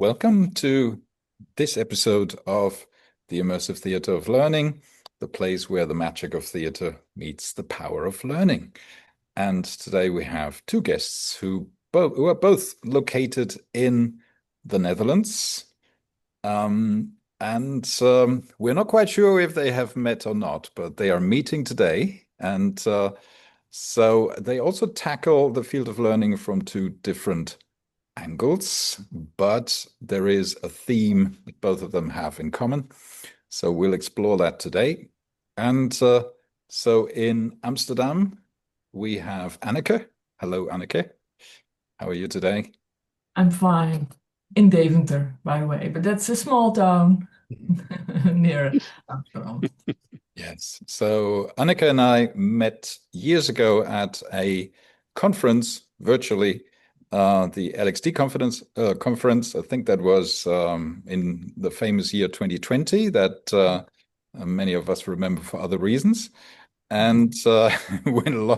Welcome to this episode of the Immersive Theatre of Learning, the place where the magic of theatre meets the power of learning. And today we have two guests who are both located in the Netherlands. We're not quite sure if they have met or not, but they are meeting today. So they also tackle the field of learning from two different angles, but there is a theme that both of them have in common. So we'll explore that today. And so in Amsterdam, we have Anneke. Hello, Anneke. How are you today? I'm fine. In Deventer, by the way, but that's a small town near Amsterdam. Yes. So Anneke and I met years ago at a conference virtually, the LXD conference. I think that was in the famous year 2020 that many of us remember for other reasons. And when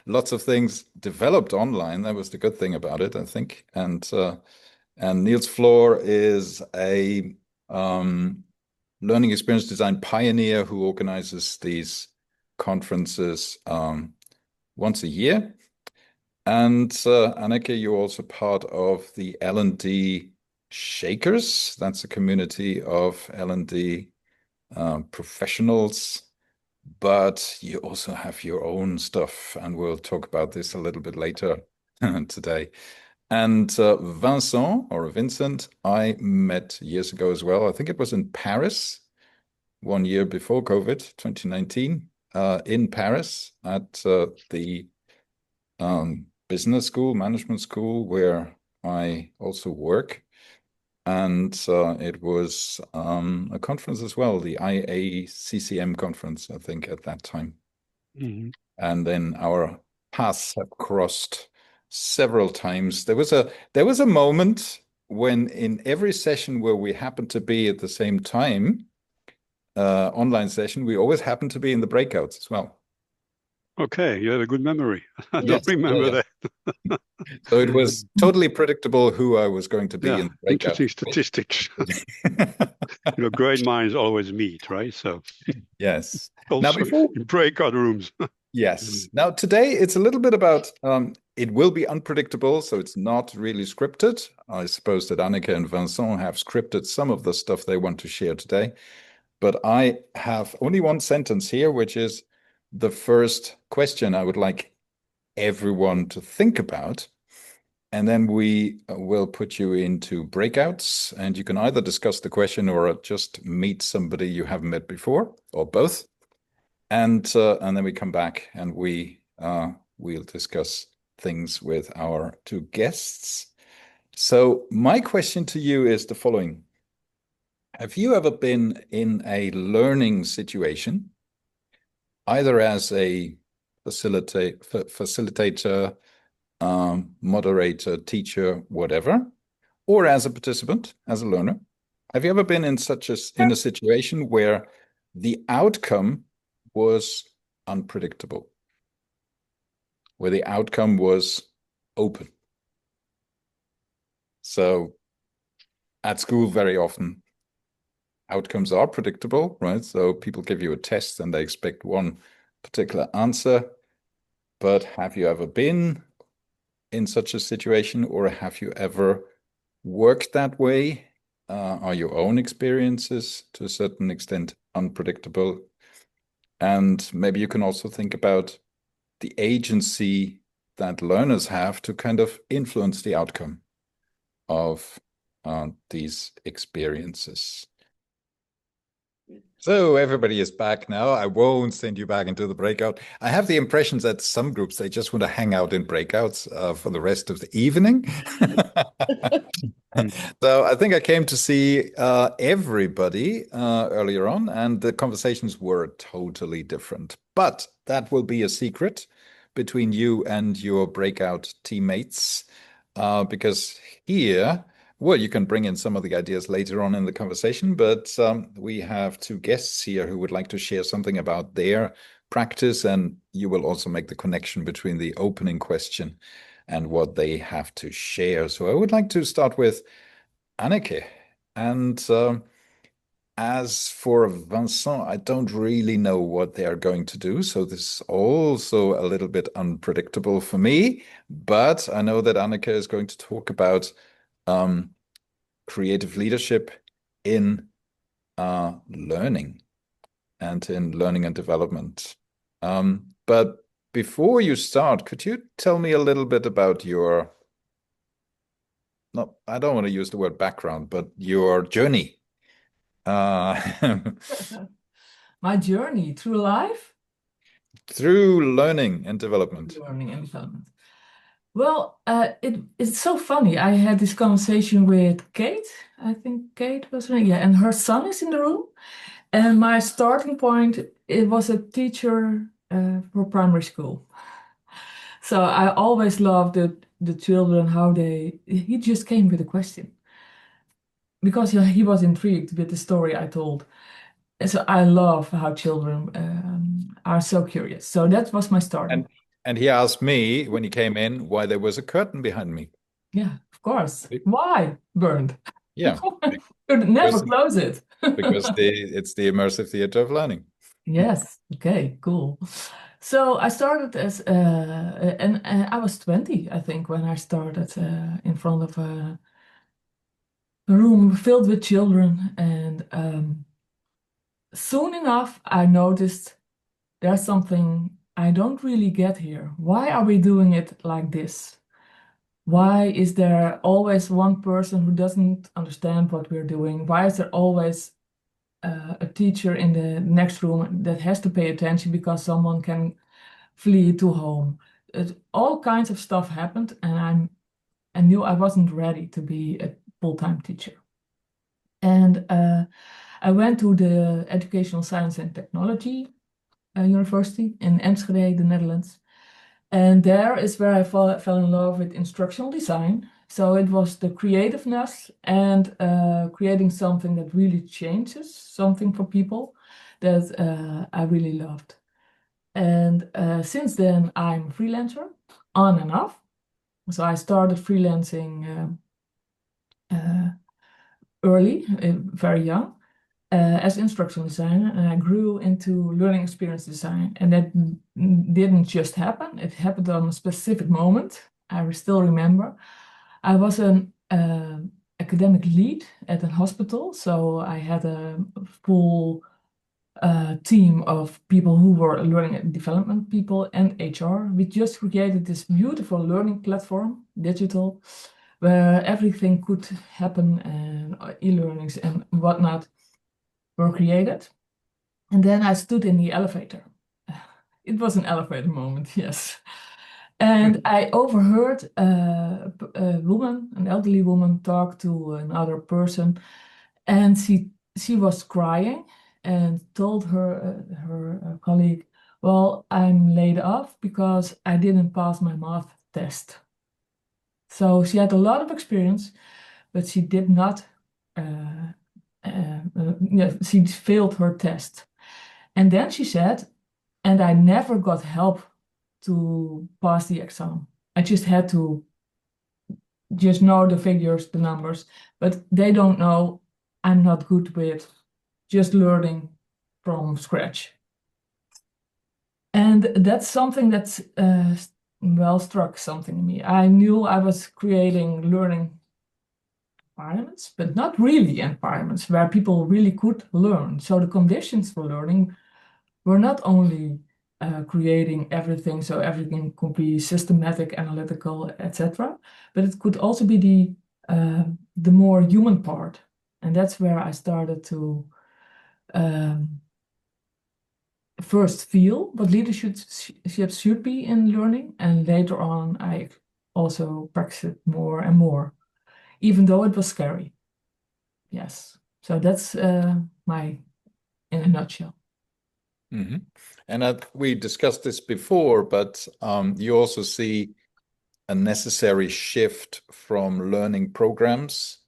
lots of things developed online, that was the good thing about it, I think. And Niels Floor is a learning experience design pioneer who organizes these conferences once a year. And Anneke, you're also part of the L&D Shakers. That's a community of L&D professionals, but you also have your own stuff, and we'll talk about this a little bit later today. And Vincent, I met years ago as well. I think it was in Paris, 1 year before COVID, 2019, in Paris at the business school, management school, where I also work. And it was a conference as well, the IACCM conference, I think, at that time. Mm-hmm. And then our paths have crossed several times. There was a moment when in every session where we happened to be at the same time, online session, we always happened to be in the breakouts as well. Okay, you have a good memory. I Yes, don't remember that. So it was totally predictable who I was going to be in the breakout. Interesting statistics. Great minds always meet, right? So yes. also in breakout rooms. Yes. Now today it's a little bit about it will be unpredictable, so it's not really scripted. I suppose that Anneke and Vincent have scripted some of the stuff they want to share today. But I have only one sentence here, which is the first question I would like everyone to think about. And then we will put you into breakouts, and you can either discuss the question or just meet somebody you haven't met before, or both. And then we come back and we'll discuss things with our two guests. So my question to you is the following. Have you ever been in a learning situation, either as a facilitator, moderator, teacher, whatever, or as a participant, as a learner? Have you ever been in a situation where the outcome was unpredictable, where the outcome was open? So at school, very often, outcomes are predictable, right? So people give you a test and they expect one particular answer. But have you ever been in such a situation, or have you ever worked that way? Are your own experiences to a certain extent unpredictable? And maybe you can also think about the agency that learners have to kind of influence the outcome of these experiences. So everybody is back now. I won't send you back into the breakout. I have the impression that some groups, they just want to hang out in breakouts for the rest of the evening. So I think I came to see everybody earlier on, and the conversations were totally different. But that will be a secret between you and your breakout teammates, because here, well, you can bring in some of the ideas later on in the conversation, but we have two guests here who would like to share something about their practice, and you will also make the connection between the opening question and what they have to share. So I would like to start with Anneke. And as for Vincent, I don't really know what they are going to do. So this is also a little bit unpredictable for me. But I know that Anneke is going to talk about um, creative leadership in learning and in learning and development. But before you start, could you tell me a little bit about your, no, I don't want to use the word background, but your journey? My journey through life, Through learning and development. learning and development. Well, it's so funny. I had this conversation with Kate. I think Kate was her, yeah, and her son is in the room. And my starting point, it was a teacher for primary school. So I always loved the children, how he just came with a question because he was intrigued with the story I told. And so I love how children are so curious. So that was my starting. And he asked me when he came in why there was a curtain behind me. Yeah, of course. Why, Bernd? Yeah, Could never because, close it. because it's the Immersive Theatre of Learning. Yes. Okay, cool. So I started as, and I was 20, I think, when I started in front of a room filled with children. And soon enough, I noticed there's something I don't really get here. Why are we doing it like this? Why is there always one person who doesn't understand what we're doing? Why is there always a teacher in the next room that has to pay attention because someone can flee to home? All kinds of stuff happened, and I knew I wasn't ready to be a full-time teacher. And I went to the Educational Science and Technology University in Enschede, the Netherlands. And there is where I fell in love with instructional design. So it was the creativeness and creating something that really changes something for people that I really loved. And since then, I'm a freelancer on and off. So I started freelancing early, very young, as instructional designer, and I grew into learning experience design. And that didn't just happen; it happened on a specific moment. I still remember. I was an academic lead at a hospital, so I had a full team of people who were learning and development people and HR. We just created this beautiful learning platform, digital, where everything could happen and e-learnings and whatnot were created. And then I stood in the elevator. It was an elevator moment, yes. And I overheard a woman, an elderly woman, talk to another person, and she was crying and told her colleague, "Well, I'm laid off because I didn't pass my math test." So she had a lot of experience, but she did not. Yeah, she failed her test. And then she said, and I never got help to pass the exam. I just had to just know the figures, the numbers, but they don't know I'm not good with just learning from scratch. And that's something that's well struck something in me. I knew I was creating learning environments, but not really environments where people really could learn. So the conditions for learning were not only creating everything so everything could be systematic, analytical, etc., but it could also be the more human part. And that's where I started to first feel what leadership should be in learning, and later on I also practiced it more and more, even though it was scary. Yes, so that's my in a nutshell. Mm-hmm. And we discussed this before, but you also see a necessary shift from learning programs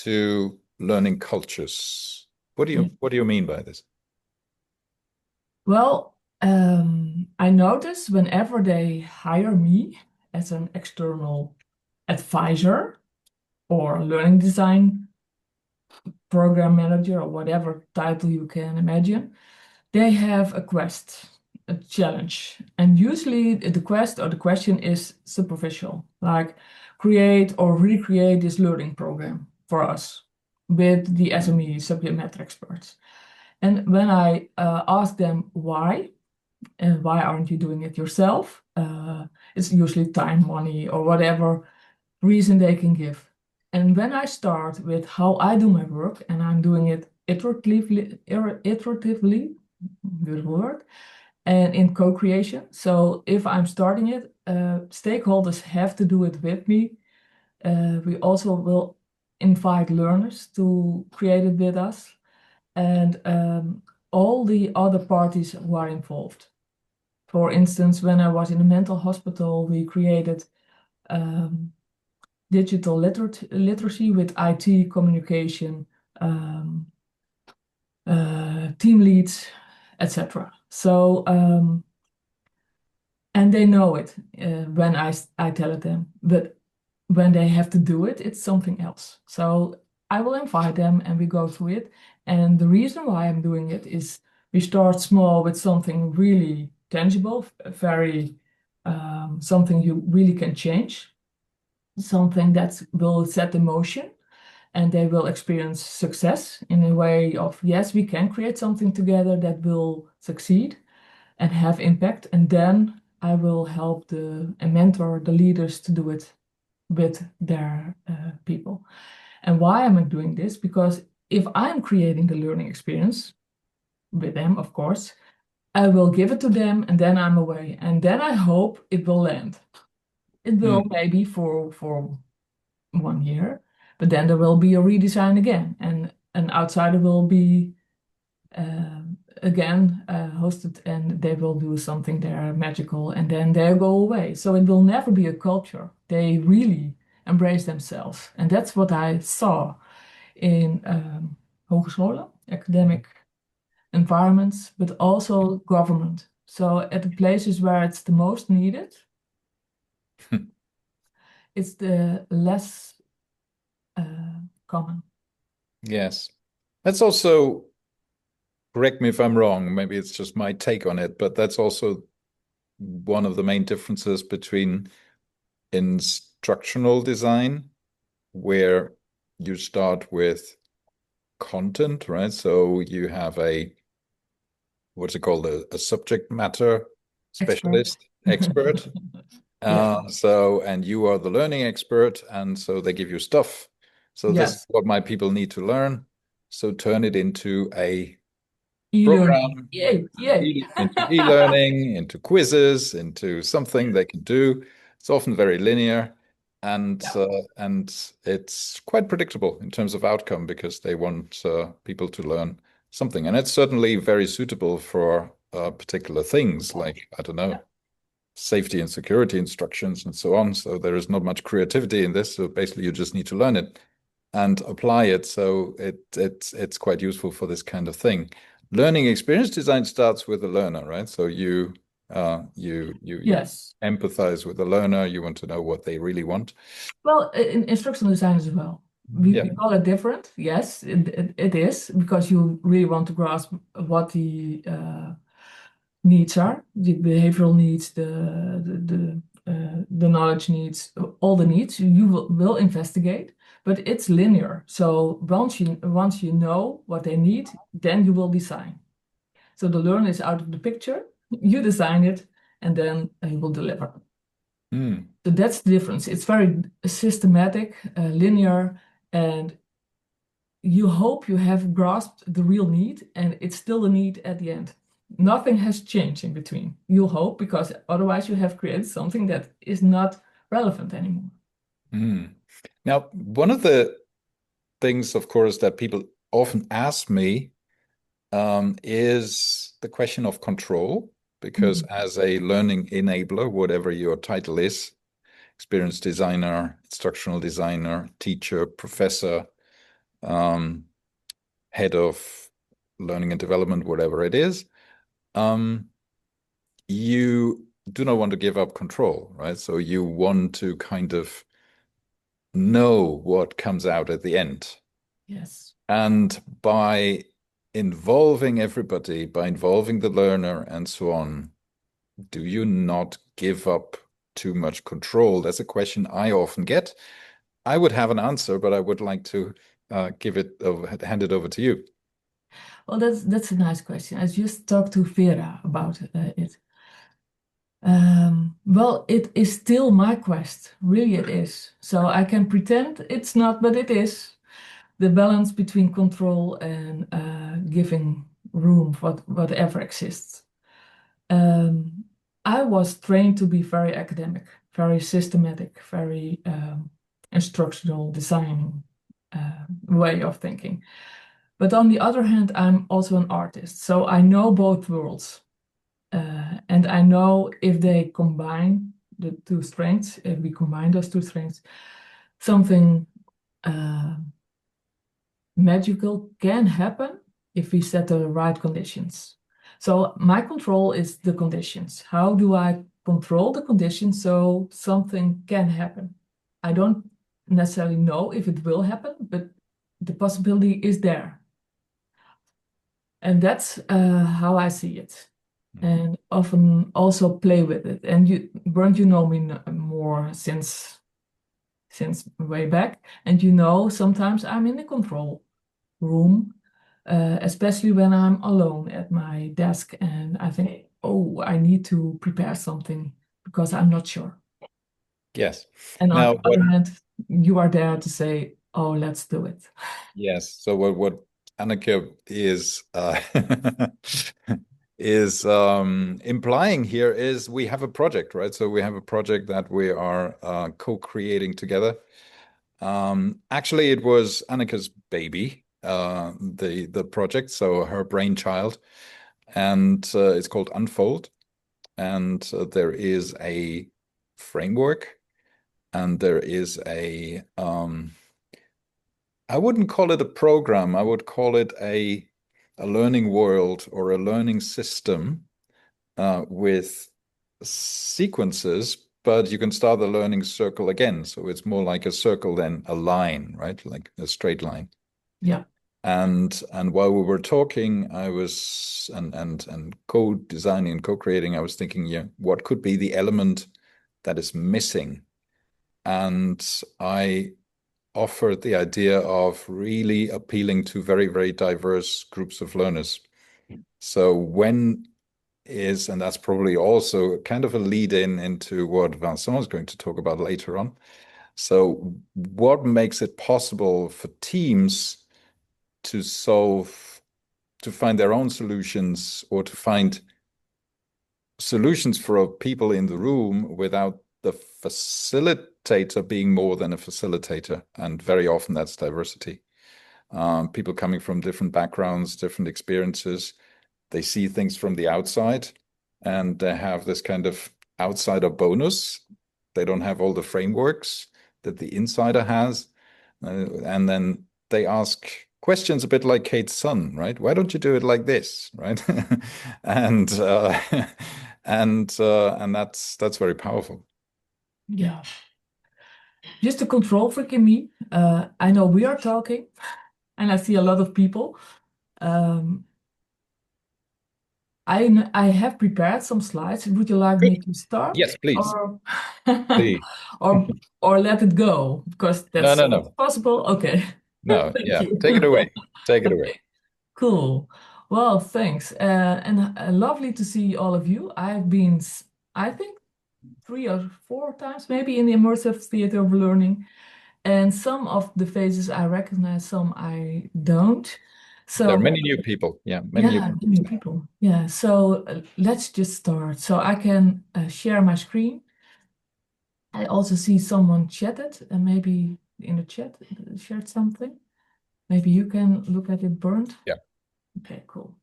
to learning cultures. What do you mean by this? Well, I notice whenever they hire me as an external advisor or learning design program manager, or whatever title you can imagine, they have a quest, a challenge. And usually the quest or the question is superficial, like create or recreate this learning program for us with the SME, subject matter experts. And when I ask them why, and why aren't you doing it yourself? It's usually time, money, or whatever reason they can give. And when I start with how I do my work, and I'm doing it iteratively, beautiful word, and in co-creation. So if I'm starting it, stakeholders have to do it with me. We also will invite learners to create it with us, and all the other parties who are involved. For instance, when I was in a mental hospital, we created digital literacy with IT, communication, team leads, etc. So, and they know it when I tell it them, but when they have to do it, it's something else. So I will invite them and we go through it. And the reason why I'm doing it is we start small with something really tangible, very something you really can change, something that will set the motion, and they will experience success in a way of, yes, we can create something together that will succeed and have impact. And then I will help and mentor the leaders to do it with their people. And why am I doing this? Because if I'm creating the learning experience with them, of course, I will give it to them and then I'm away. And then I hope it will land. It will maybe for 1 year, but then there will be a redesign again, and an outsider will be again hosted, and they will do something there magical, and then they go away. So it will never be a culture. They really embrace themselves, and that's what I saw in hogescholen, academic environments, but also government. So at the places where it's the most needed, it's the less common. Yes. That's also, correct me if I'm wrong, maybe it's just my take on it, but that's also one of the main differences between instructional design, where you start with content, right? So you have what's it called, a subject matter specialist, expert. And you are the learning expert, and so they give you stuff. So this is what my people need to learn. So turn it into a E-learning. program, into e-learning, into quizzes, into something they can do. It's often very linear, and it's quite predictable in terms of outcome because they want people to learn something, and it's certainly very suitable for particular things like, I don't know, safety and security instructions and so on. So there is not much creativity in this. So basically, you just need to learn it and apply it. So it's quite useful for this kind of thing. Learning experience design starts with the learner, right? So you Yes. empathize with the learner. You want to know what they really want. Well, in instructional design as well. We call it different. Yes, it is, because you really want to grasp what the needs are, the behavioral needs, the knowledge needs, all the needs. You will investigate, but it's linear. So once you know what they need, then you will design. So the learner is out of the picture, you design it, and then you will deliver. So that's the difference. It's very systematic, linear, and you hope you have grasped the real need, and it's still a need at the end. Nothing has changed in between. You hope, because otherwise you have created something that is not relevant anymore. Now, one of the things, of course, that people often ask me is the question of control, because as a learning enabler, whatever your title is, experience designer, instructional designer, teacher, professor, head of learning and development, whatever it is, you do not want to give up control, right? So you want to kind of know what comes out at the end. Yes. And by involving everybody, by involving the learner and so on, do you not give up too much control? That's a question I often get. I would have an answer, but I would like to hand it over to you. Well, that's a nice question. I just talked to Vera about it. Well, it is still my quest. Really, it is. So I can pretend it's not, but it is. The balance between control and giving room for whatever exists. I was trained to be very academic, very systematic, very instructional design way of thinking. But on the other hand, I'm also an artist, so I know both worlds. And I know if they combine the two strengths, if we combine those two strengths, something magical can happen if we set the right conditions. So my control is the conditions. How do I control the conditions so something can happen? I don't necessarily know if it will happen, but the possibility is there. And that's how I see it. And often also play with it. And Bernd, you know me more since way back, and sometimes I'm in the control room, especially when I'm alone at my desk and I think, oh, I need to prepare something because I'm not sure. Yes. And on the other hand, you are there to say, oh, let's do it. Yes. So what Anneke is is implying here is we have a project, right? So we have a project that we are co-creating together. Actually, it was Anneke's baby, the project, so her brainchild, and it's called Unfold. And there is a framework, and there is I wouldn't call it a program. I would call it a learning world or a learning system with sequences, but you can start the learning circle again. So it's more like a circle than a line, right? Like a straight line. Yeah. And while we were talking, I was and co-designing and co-creating, I was thinking, yeah, what could be the element that is missing? And I offered the idea of really appealing to very, very diverse groups of learners. So and that's probably also kind of a lead into what Vincent is going to talk about later on. So what makes it possible for teams to find their own solutions or to find solutions for people in the room without the facilitator being more than a facilitator. And very often that's diversity. People coming from different backgrounds, different experiences, they see things from the outside and they have this kind of outsider bonus. They don't have all the frameworks that the insider has. And then they ask questions a bit like Kate's son, right? Why don't you do it like this, right? and that's very powerful. Yeah. Just a control freak in me. I know we are talking, and I see a lot of people. I have prepared some slides. Would you like me to start? Yes, please. Or, Please. or let it go because that's No. possible. Okay. No, Thank yeah. you. Take it away. Take it away. Cool. Well, thanks. And lovely to see all of you. I've been, I think, 3 or 4 times maybe in the Immersive Theatre of Learning. And some of the faces I recognize, some I don't. So there are many new people. Yeah, many new people. Yeah, so let's just start. So I can share my screen. I also see someone chatted and maybe in the chat shared something. Maybe you can look at it, Bernd. Yeah. Okay, cool.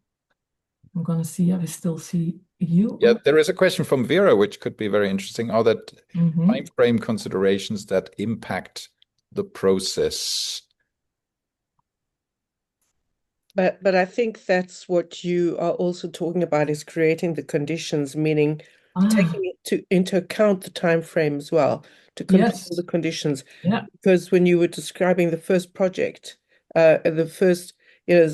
I'm gonna see if I still see you. Yeah, there is a question from Vera, which could be very interesting. Are that Mm-hmm. time frame considerations that impact the process? But I think that's what you are also talking about is creating the conditions, meaning taking into account the time frame as well, to control the conditions. Yeah. Because when you were describing the first project, there's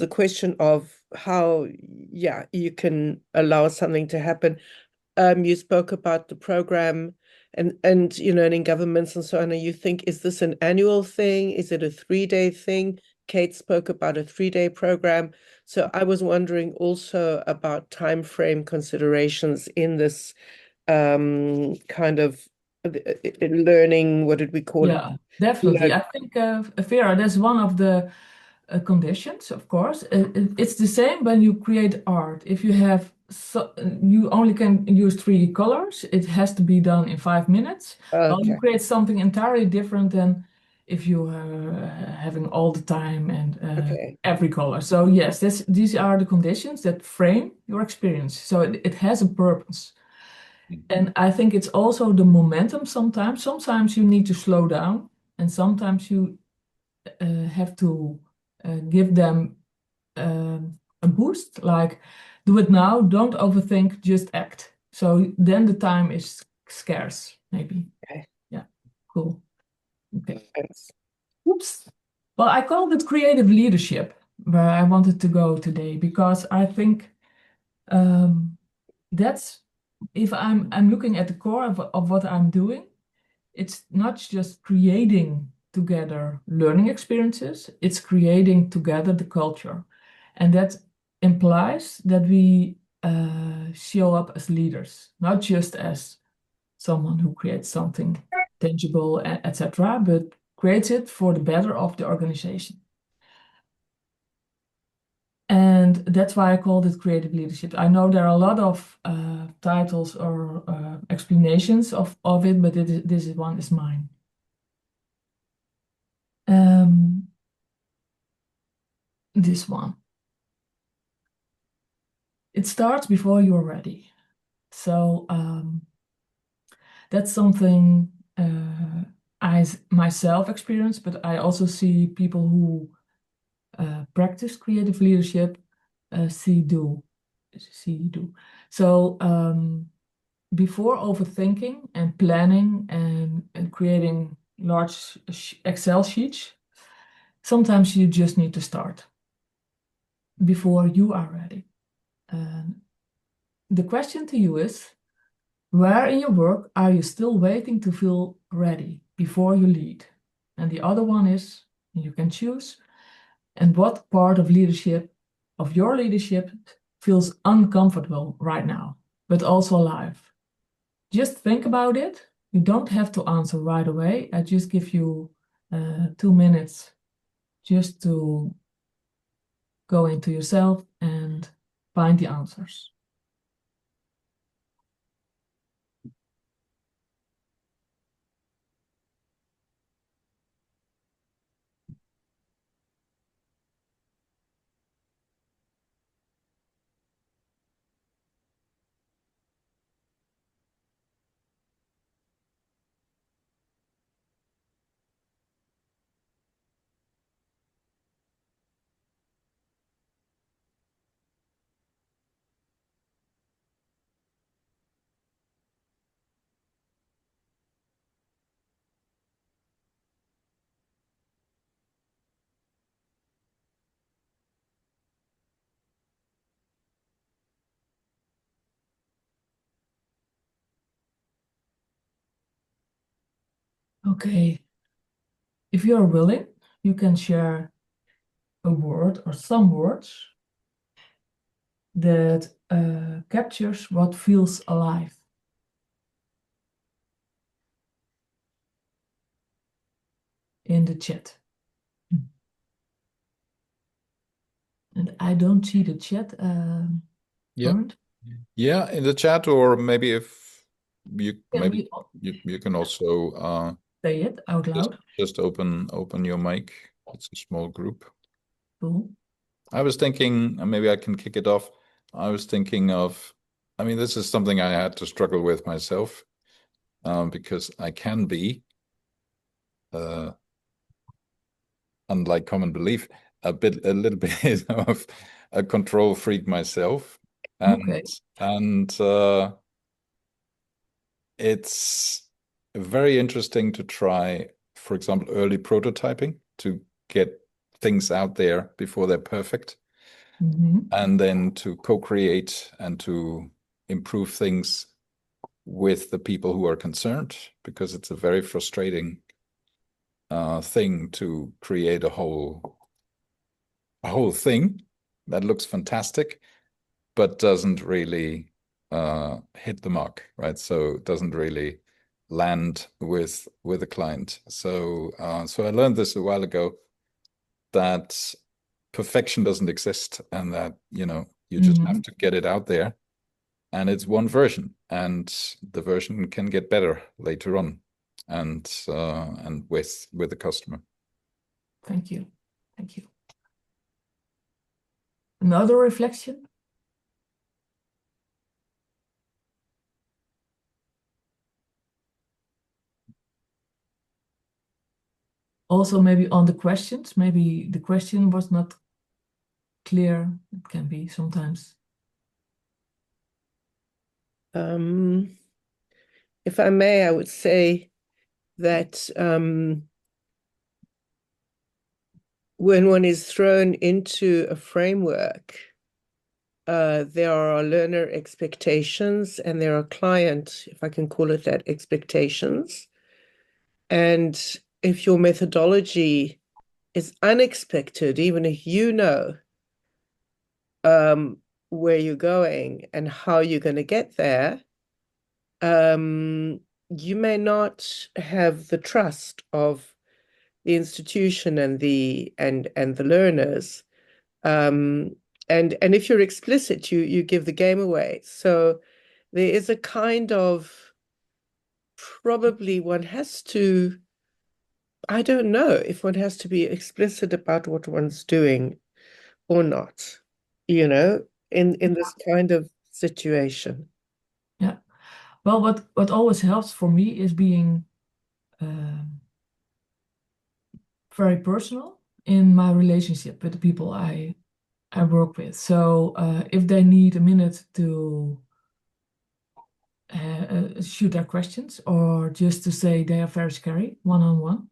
a question of how, you can allow something to happen. You spoke about the program and in governments and so on, and you think, is this an annual thing? Is it a 3-day thing? Kate spoke about a 3-day program. So I was wondering also about time frame considerations in this kind of learning. What did we call it? Yeah, definitely. I think, Vera, that's one of the conditions, of course. It's the same when you create art. If you have, you only can use 3 colors, it has to be done in 5 minutes. Well, you create something entirely different than if you are having all the time and every color. So yes, these are the conditions that frame your experience. So it has a purpose. And I think it's also the momentum sometimes. Sometimes you need to slow down, and sometimes you have to give them a boost, like do it now, don't overthink, just act. So then the time is scarce, maybe. Okay. Yeah, cool. Okay. Thanks. Oops. Well, I called it creative leadership, where I wanted to go today, because I think that's, if I'm looking at the core of what I'm doing, it's not just creating together learning experiences, it's creating together the culture. And that implies that we show up as leaders, not just as someone who creates something tangible, etc., but creates it for the better of the organization. And that's why I called it creative leadership. I know there are a lot of titles or explanations of it, but this one is mine. This one. It starts before you're ready. So that's something I myself experience, but I also see people who practice creative leadership see do. So before overthinking and planning and creating large Excel sheets, sometimes you just need to start before you are ready. The question to you is, where in your work are you still waiting to feel ready before you lead? And the other one is, you can choose, and what part of your leadership feels uncomfortable right now, but also alive? Just think about it. You don't have to answer right away. I just give you 2 minutes just to go into yourself and find the answers. Okay. If you're willing, you can share a word or some words that captures what feels alive in the chat. And I don't see the chat. Bernd? Yeah, in the chat, or maybe if you you can also say it out loud. Just open your mic. It's a small group. Cool. I was thinking, and maybe I can kick it off. I was thinking of, I mean, this is something I had to struggle with myself, because I can be, unlike common belief, a little bit of a control freak myself, and Okay. and it's very interesting to try, for example, early prototyping to get things out there before they're perfect, and then to co-create and to improve things with the people who are concerned, because it's a very frustrating thing to create a whole thing that looks fantastic, but doesn't really hit the mark, right? So it doesn't really land with the client. So I learned this a while ago, that perfection doesn't exist, and that you just have to get it out there, and it's one version, and the version can get better later on, and with the customer. Thank you. Another reflection? Also, maybe on the questions, maybe the question was not clear. It can be sometimes. If I may, I would say that when one is thrown into a framework, there are learner expectations and there are client, if I can call it that, expectations. And if your methodology is unexpected, even if you know where you're going and how you're going to get there, you may not have the trust of the institution and the learners. And if you're explicit, you give the game away. So there is a kind of, probably one has to, I don't know if one has to be explicit about what one's doing or not, in this kind of situation. Yeah. Well, what always helps for me is being very personal in my relationship with the people I work with. So if they need a minute to shoot their questions, or just to say they are very scary one-on-one,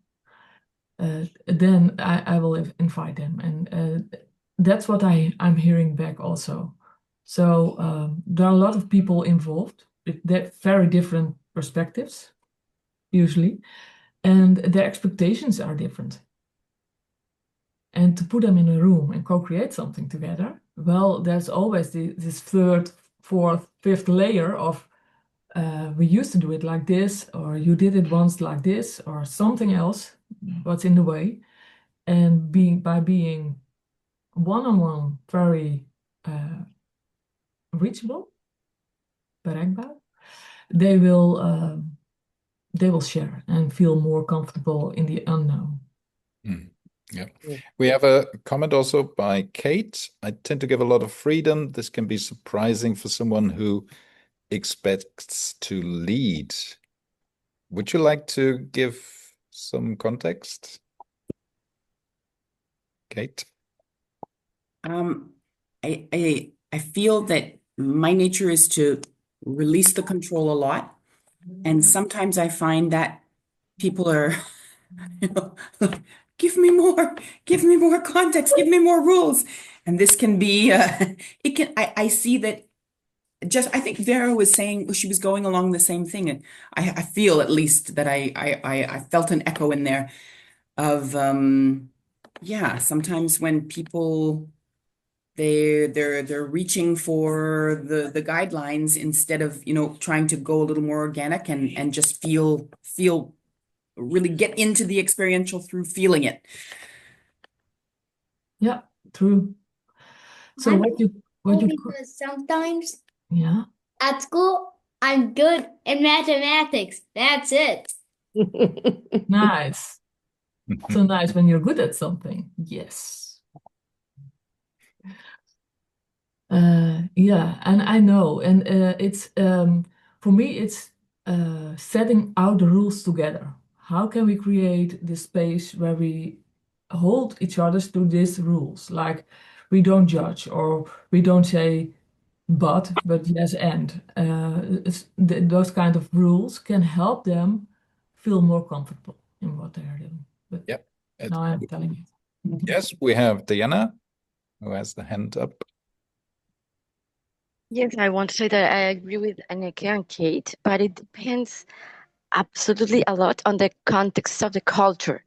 then I will invite them, and that's what I'm hearing back also. So there are a lot of people involved with very different perspectives, usually, and their expectations are different. And to put them in a room and co-create something together, well, there's always this third, fourth, fifth layer of we used to do it like this, or you did it once like this, or something else, what's in the way. And by being one-on-one, very reachable, bereikbaar, they will share and feel more comfortable in the unknown. Yeah. We have a comment also by Kate. I tend to give a lot of freedom. This can be surprising for someone who expects to lead. Would you like to give some context, Kate? I feel that my nature is to release the control a lot, and sometimes I find that people are, give me more context, give me more rules, and this can be it can. I see that. I think Vera was saying she was going along the same thing, and I feel at least that I felt an echo in there of sometimes when people they're reaching for the guidelines instead of trying to go a little more organic and just feel really get into the experiential through feeling it. Yeah, true. So because sometimes yeah, at school I'm good in mathematics. That's it. nice. So nice when you're good at something. Yes. Yeah, and I know, and it's for me, it's setting out the rules together. How can we create this space where we hold each other to these rules? Like we don't judge, or we don't say But yes, and those kind of rules can help them feel more comfortable in what they are doing. But Yep. now I'm telling you. Yes, we have Diana, who has the hand up. Yes, I want to say that I agree with Anneke and Kate, but it depends absolutely a lot on the context of the culture.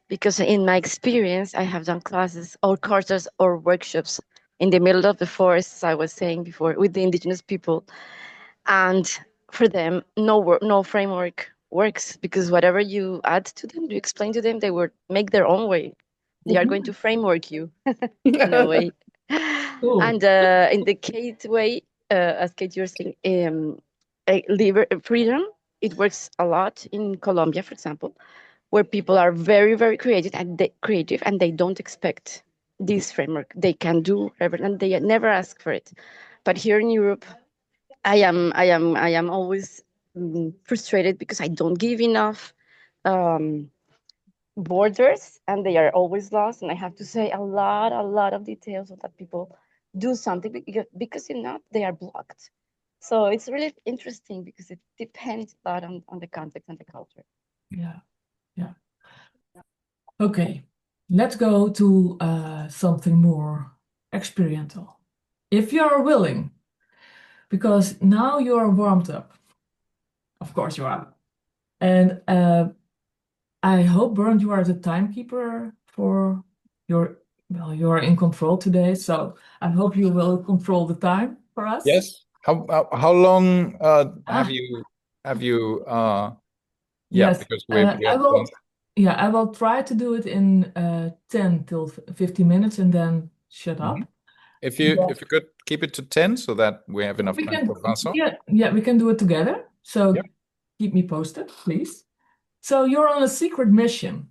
Because in my experience, I have done classes or courses or workshops in the middle of the forest, as I was saying before, with the indigenous people. And for them, no framework works, because whatever you add to them, you explain to them, they will make their own way. They are going to framework you in a way. Cool. And in the Kate way, as Kate, you're saying, freedom, it works a lot in Colombia, for example, where people are very, very creative and they don't expect this framework. They can do whatever, and they never ask for it. But here in Europe, I am always frustrated because I don't give enough borders, and they are always lost. And I have to say a lot of details so that people do something, because if not, they are blocked. So it's really interesting because it depends a lot on the context and the culture. Yeah. Okay, let's go to something more experiential. If you are willing, because now you are warmed up. Of course you are. And I hope, Bernd, you are the timekeeper for you are in control today. So I hope you will control the time for us. Yes. How long have you Yes, because we I have will. Yeah, I will try to do it in 10 till 15 minutes and then shut up. If you could keep it to 10 so that we have enough time for Vincent. Yeah, we can do it together. So Yep. keep me posted, please. So you're on a secret mission.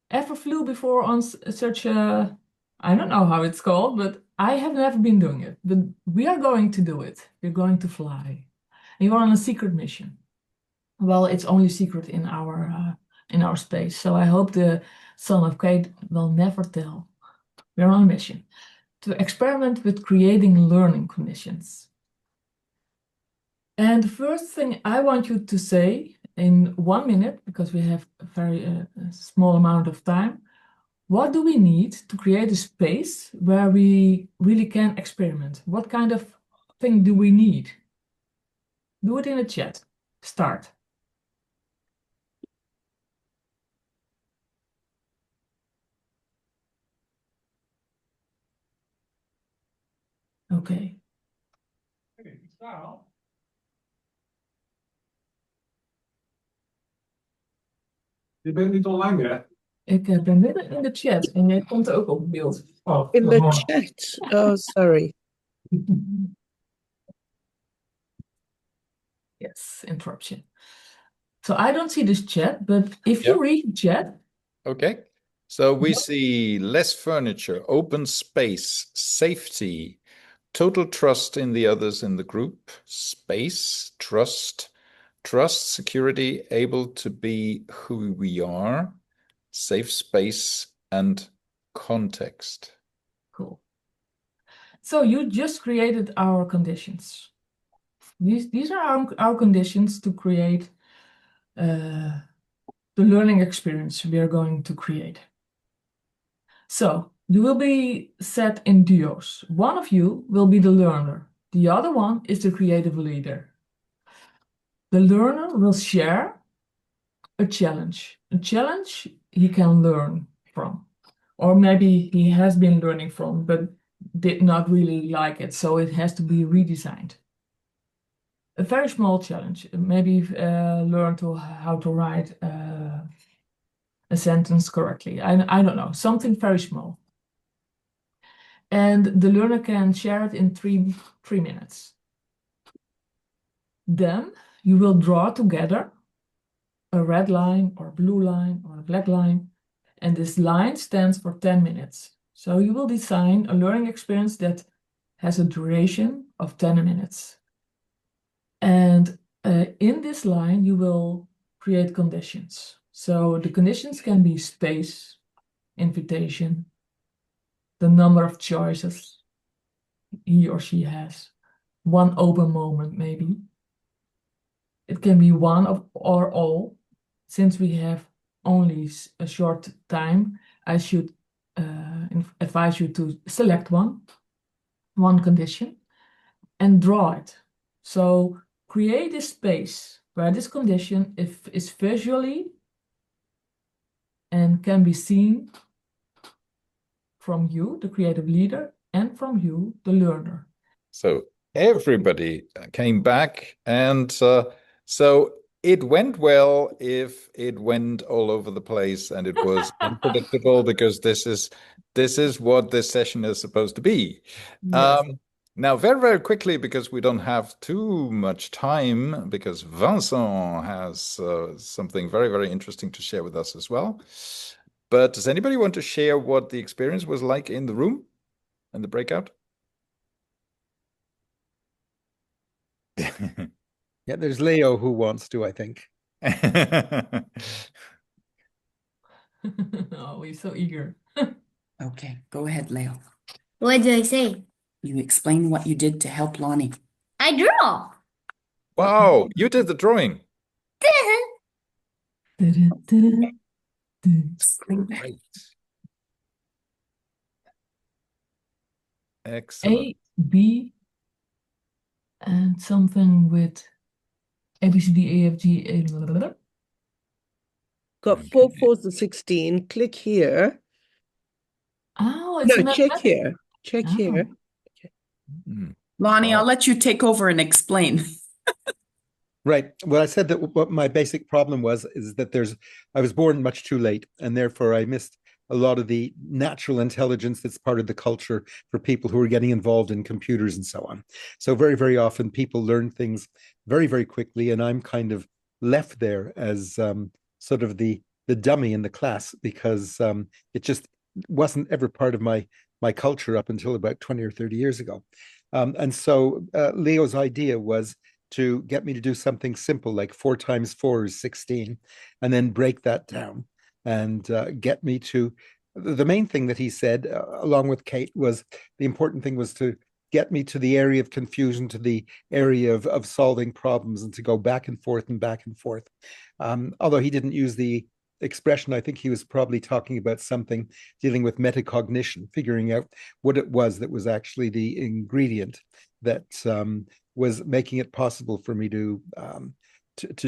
Ever flew before on such a, I don't know how it's called, but I have never been doing it. But we are going to do it. We're going to fly. And you're on a secret mission. Well, it's only secret in our space. So I hope the son of Kate will never tell. We're on a mission to experiment with creating learning conditions. And the first thing I want you to say in 1 minute, because we have a very small amount of time, what do we need to create a space where we really can experiment? What kind of thing do we need? Do it in the chat. Start. Okay. Je bent niet online meer. Ik ben midden in de chat en jij komt ook op beeld. Oh, In the chat. Oh, sorry. Yes, interruption. So I don't see this chat, but if you read the chat. Okay. So we see less furniture, open space, safety, total trust in the others in the group, space, trust, security, able to be who we are, safe space, and context. Cool. So you just created our conditions. These are our conditions to create the learning experience we are going to create. So you will be set in duos. One of you will be the learner. The other one is the creative leader. The learner will share a challenge he can learn from. Or maybe he has been learning from, but did not really like it, so it has to be redesigned. A very small challenge, maybe learn how to write a sentence correctly. I don't know, something very small. And the learner can share it in three minutes. Then you will draw together a red line or a blue line or a black line, and this line stands for 10 minutes. So you will design a learning experience that has a duration of 10 minutes. And in this line, you will create conditions. So the conditions can be space, invitation, the number of choices he or she has, one open moment, maybe. It can be one of or all. Since we have only a short time, I should advise you to select one condition, and draw it. So create a space where this condition is visually and can be seen from you, the creative leader, and from you, the learner. So everybody came back, and so it went well if it went all over the place and it was unpredictable, because this is what this session is supposed to be. Yes. Now, very, very quickly, because we don't have too much time, because Vincent has something very, very interesting to share with us as well. But does anybody want to share what the experience was like in the room and the breakout? Yeah, there's Leo who wants to, I think. Oh, he's so eager. Okay, go ahead, Leo. What did I say? You explain what you did to help Lonnie. I draw. Wow, you did the drawing. Great. Excellent. A, B, and something with A, B, C, D, E, F, G, A, blah, blah, blah. Got 4 4s and 16. Click here. Oh, it's No, check mathematics. here. Check Oh. here. Lonnie, Wow. I'll let you take over and explain. Right. Well, I said that what my basic problem is that I was born much too late, and therefore I missed a lot of the natural intelligence that's part of the culture for people who are getting involved in computers and so on. So very, very often people learn things very, very quickly, and I'm kind of left there as sort of the dummy in the class, because it just wasn't ever part of my culture up until about 20 or 30 years ago. And so Leo's idea was to get me to do something simple like 4 times 4 is 16, and then break that down and get me to the main thing that he said, along with Kate, was the important thing was to get me to the area of confusion, to the area of solving problems, and to go back and forth and back and forth. Although he didn't use the expression, I think he was probably talking about something dealing with metacognition, figuring out what it was that was actually the ingredient that was making it possible for me to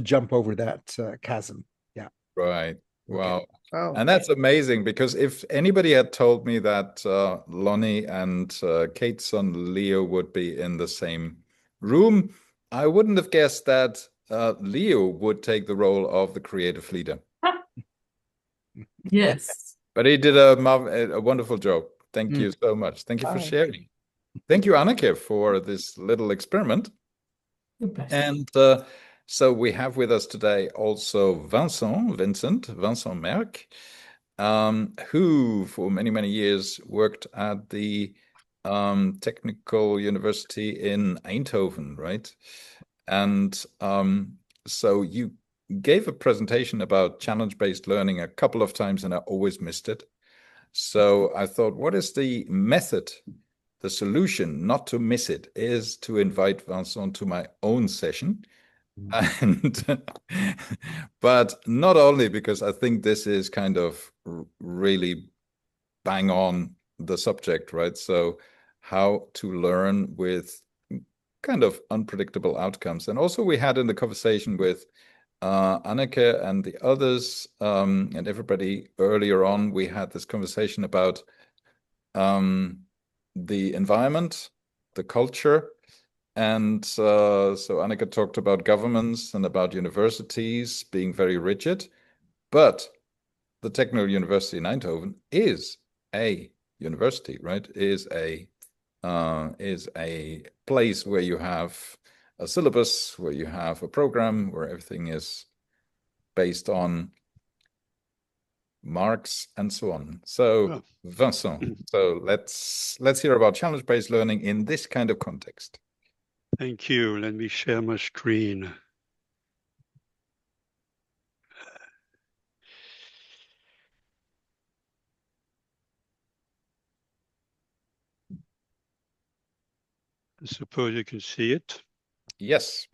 jump over that chasm. Yeah. Right. Wow. Okay. Wow. And that's amazing, because if anybody had told me that Lonnie and Kate's son Leo would be in the same room, I wouldn't have guessed that Leo would take the role of the creative leader. Yes. But he did a wonderful job. Thank you so much. Thank you for Wow. sharing. Thank you, Anneke, for this little experiment. Your pleasure. And so we have with us today also Vincent Merk, who for many, many years worked at the Technical University in Eindhoven, right? And so you gave a presentation about challenge-based learning a couple of times, and I always missed it. So I thought, what is the method? The solution not to miss it is to invite Vincent to my own session. And but not only because I think this is kind of really bang on the subject, right? So how to learn with kind of unpredictable outcomes. And also we had in the conversation with Anneke and the others and everybody earlier on, we had this conversation about the environment, the culture. And so Anneke talked about governments and about universities being very rigid, but the Technical University in Eindhoven is a university, right? Is a place where you have a syllabus, where you have a program, where everything is based on marks and so on. So Vincent, so let's hear about challenge-based learning in this kind of context. Thank you. Let me share my screen. I suppose you can see it. Yes.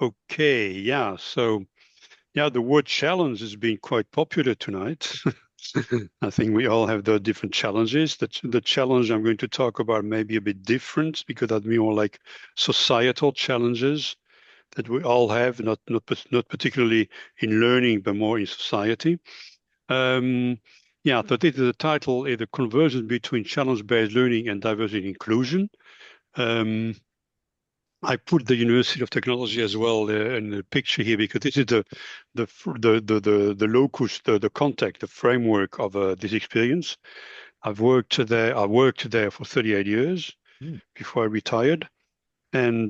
Okay, yeah. So, yeah, the word challenge has been quite popular tonight. I think we all have the different challenges. The challenge I'm going to talk about may be a bit different because that's more like societal challenges that we all have, not particularly in learning, but more in society. Yeah, so the title is the convergence between challenge-based learning and diversity and inclusion. I put the University of Technology as well in the picture here because this is the locus, the context, the framework of this experience. I've worked there. I worked there for 38 years before I retired, and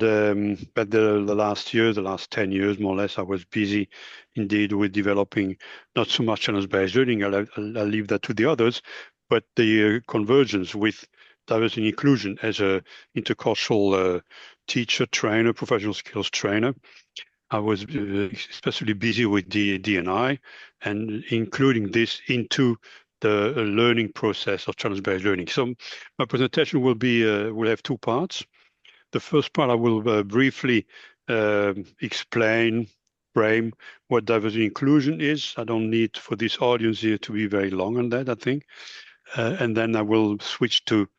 but the last year, the last 10 years, more or less, I was busy indeed with developing not so much challenge-based learning. I'll leave that to the others, but the convergence with diversity and inclusion as a intercultural teacher, trainer, professional skills trainer. I was especially busy with D&I and including this into the learning process of challenge-based learning. So my presentation will have two parts. The first part, I will briefly explain, frame what diversity and inclusion is. I don't need for this audience here to be very long on that, I think. And then I will switch to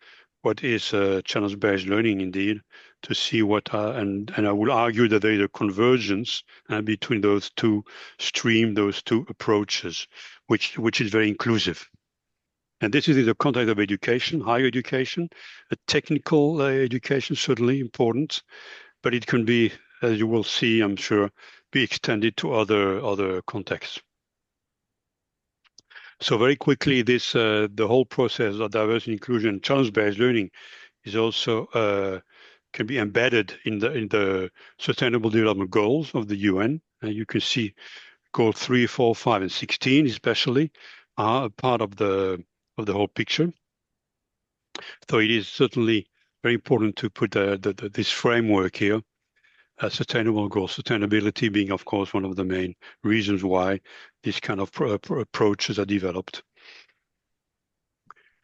what is challenge-based learning indeed, to see what and I will argue that there is a convergence between those two streams, those two approaches, which is very inclusive. And this is in the context of education, higher education, a technical education, certainly important, but it can be, as you will see, I'm sure, be extended to other contexts. So very quickly, this the whole process of diversity, inclusion, challenge-based learning is also can be embedded in the Sustainable Development Goals of the UN. You can see goal 3, 4, 5, and 16 especially are a part of the whole picture. So it is certainly very important to put this framework here. Sustainable goals, sustainability being, of course, one of the main reasons why these kind of approaches are developed.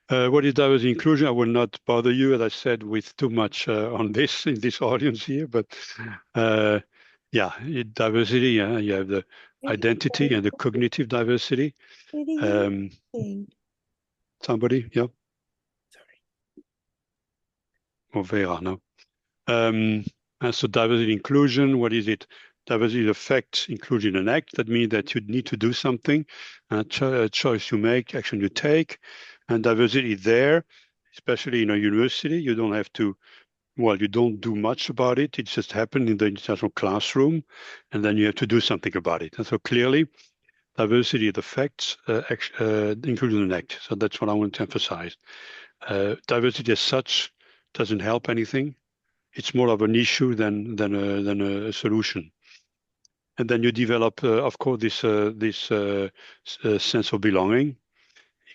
What is diversity inclusion? I will not bother you, as I said, with too much on this in this audience here, but yeah, diversity, yeah, you have the identity and the cognitive diversity. Somebody, yeah? Sorry. Or Vera, no? And so diversity inclusion, what is it? Diversity affects inclusion and act. That means that you need to do something, a choice you make, action you take. And diversity there, especially in a university, you don't have to, well, you don't do much about it. It just happened in the international classroom, and then you have to do something about it. And so clearly, diversity affects inclusion and act. So that's what I want to emphasize. Diversity as such doesn't help anything. It's more of an issue than a solution. And then you develop, of course, this sense of belonging.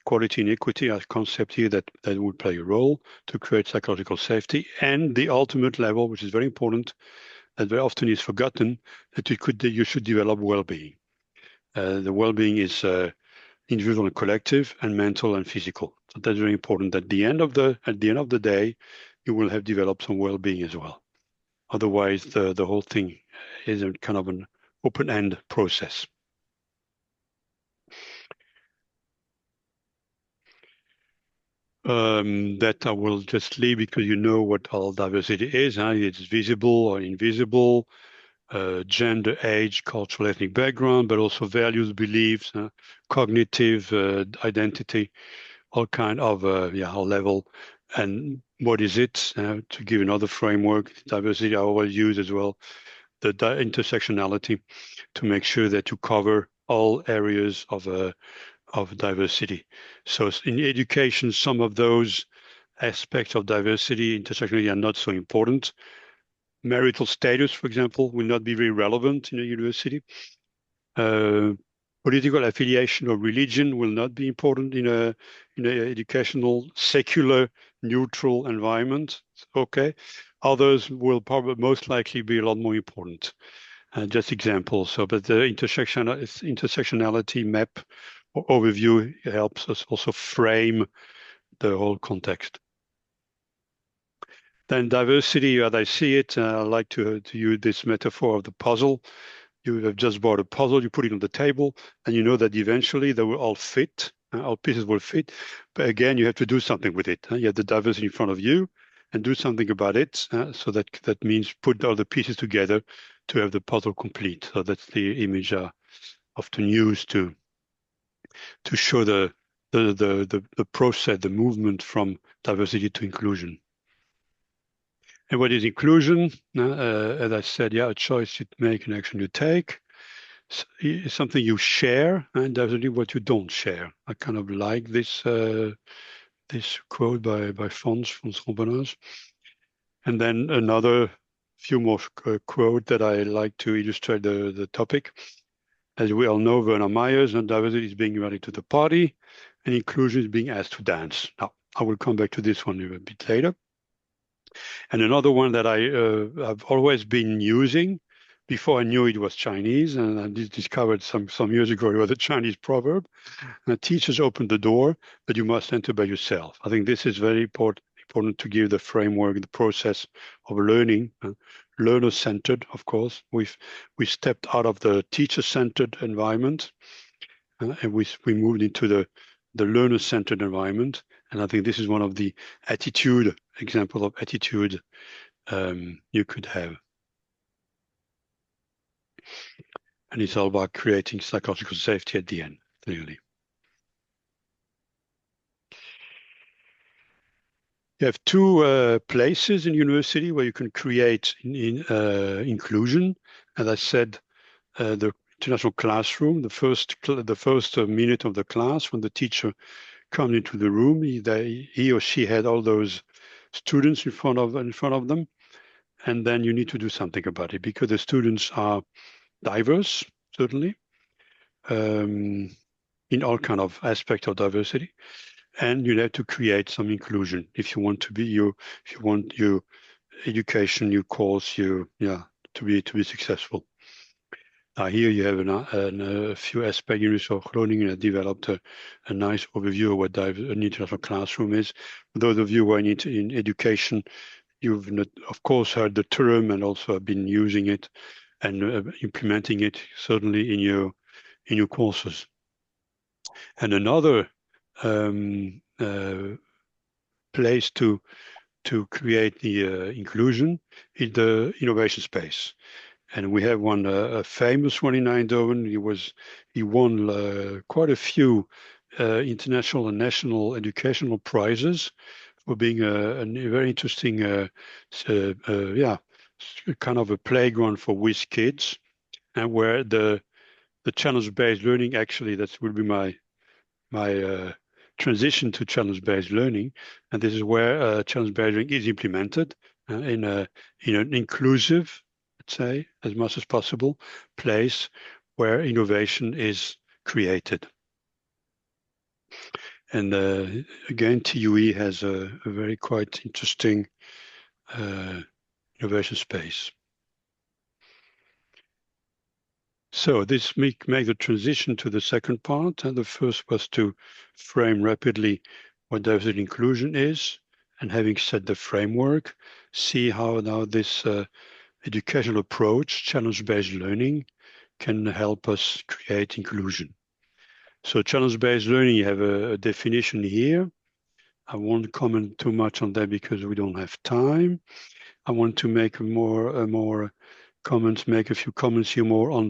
Equality and equity are concepts here that would play a role to create psychological safety. And the ultimate level, which is very important, that very often is forgotten, that you should develop well-being. The well-being is individual and collective, and mental and physical. So that's very important. At the end of the day, you will have developed some well-being as well. Otherwise, the whole thing is a kind of an open-end process. That I will just leave because you know what all diversity is. It's visible or invisible, gender, age, cultural, ethnic background, but also values, beliefs, cognitive identity, all kind of high level. And what is it? To give another framework, diversity I always use as well, the intersectionality, to make sure that you cover all areas of diversity. So in education, some of those aspects of diversity, intersectionality, are not so important. Marital status, for example, will not be very relevant in a university. Political affiliation or religion will not be important in an educational, secular, neutral environment. Okay, others will probably most likely be a lot more important. Just examples. So, but the intersectionality map or overview helps us also frame the whole context. Then diversity, as I see it, I like to use this metaphor of the puzzle. You have just bought a puzzle, you put it on the table, and you know that eventually they will all fit, all pieces will fit. But again, you have to do something with it. You have the diversity in front of you and do something about it. So that means put all the pieces together to have the puzzle complete. So that's the image I often use to show the process, the movement from diversity to inclusion. And what is inclusion? As I said, yeah, a choice you make, an action you take. It's something you share, and definitely what you don't share. I kind of like this this quote by Fons Rombonas. And then another few more quote that I like to illustrate the topic. As we all know, Werner Myers, and diversity is being invited to the party, and inclusion is being asked to dance. Now, I will come back to this one a bit later. And another one that I've always been using before I knew it was Chinese, and I discovered some years ago it was a Chinese proverb. Teachers open the door, but you must enter by yourself. I think this is very important to give the framework, the process of learning, learner-centered, of course. We stepped out of the teacher-centered environment, and we moved into the learner-centered environment. And I think this is one of the examples of attitude you could have. And it's all about creating psychological safety at the end, clearly. You have two places in university where you can create inclusion. As I said, the international classroom, the first minute of the class when the teacher comes into the room, he or she had all those students in front of them, and then you need to do something about it because the students are diverse, certainly, in all kind of aspects of diversity, and you have to create some inclusion if you want to be if you want your education, your course, to be successful. Here you have a few aspects. University of Groningen has developed a nice overview of what an international classroom is. For those of you who are in education, you've not, of course, heard the term and also have been using it and implementing it certainly in your courses. And another place to create the inclusion is the innovation space. And we have one, a famous one in Eindhoven. He won quite a few international and national educational prizes for being a very interesting, kind of a playground for whiz kids, and where the challenge-based learning, actually, that will be my transition to challenge-based learning, and this is where challenge-based learning is implemented in an inclusive, let's say, as much as possible, place where innovation is created. And again, TUE has a very quite interesting innovation space. So this make the transition to the second part. And the first was to frame rapidly what diversity inclusion is, and having set the framework, see how now this educational approach, challenge-based learning, can help us create inclusion. So challenge-based learning, you have a definition here. I won't comment too much on that because we don't have time. I want to make make a few comments here more on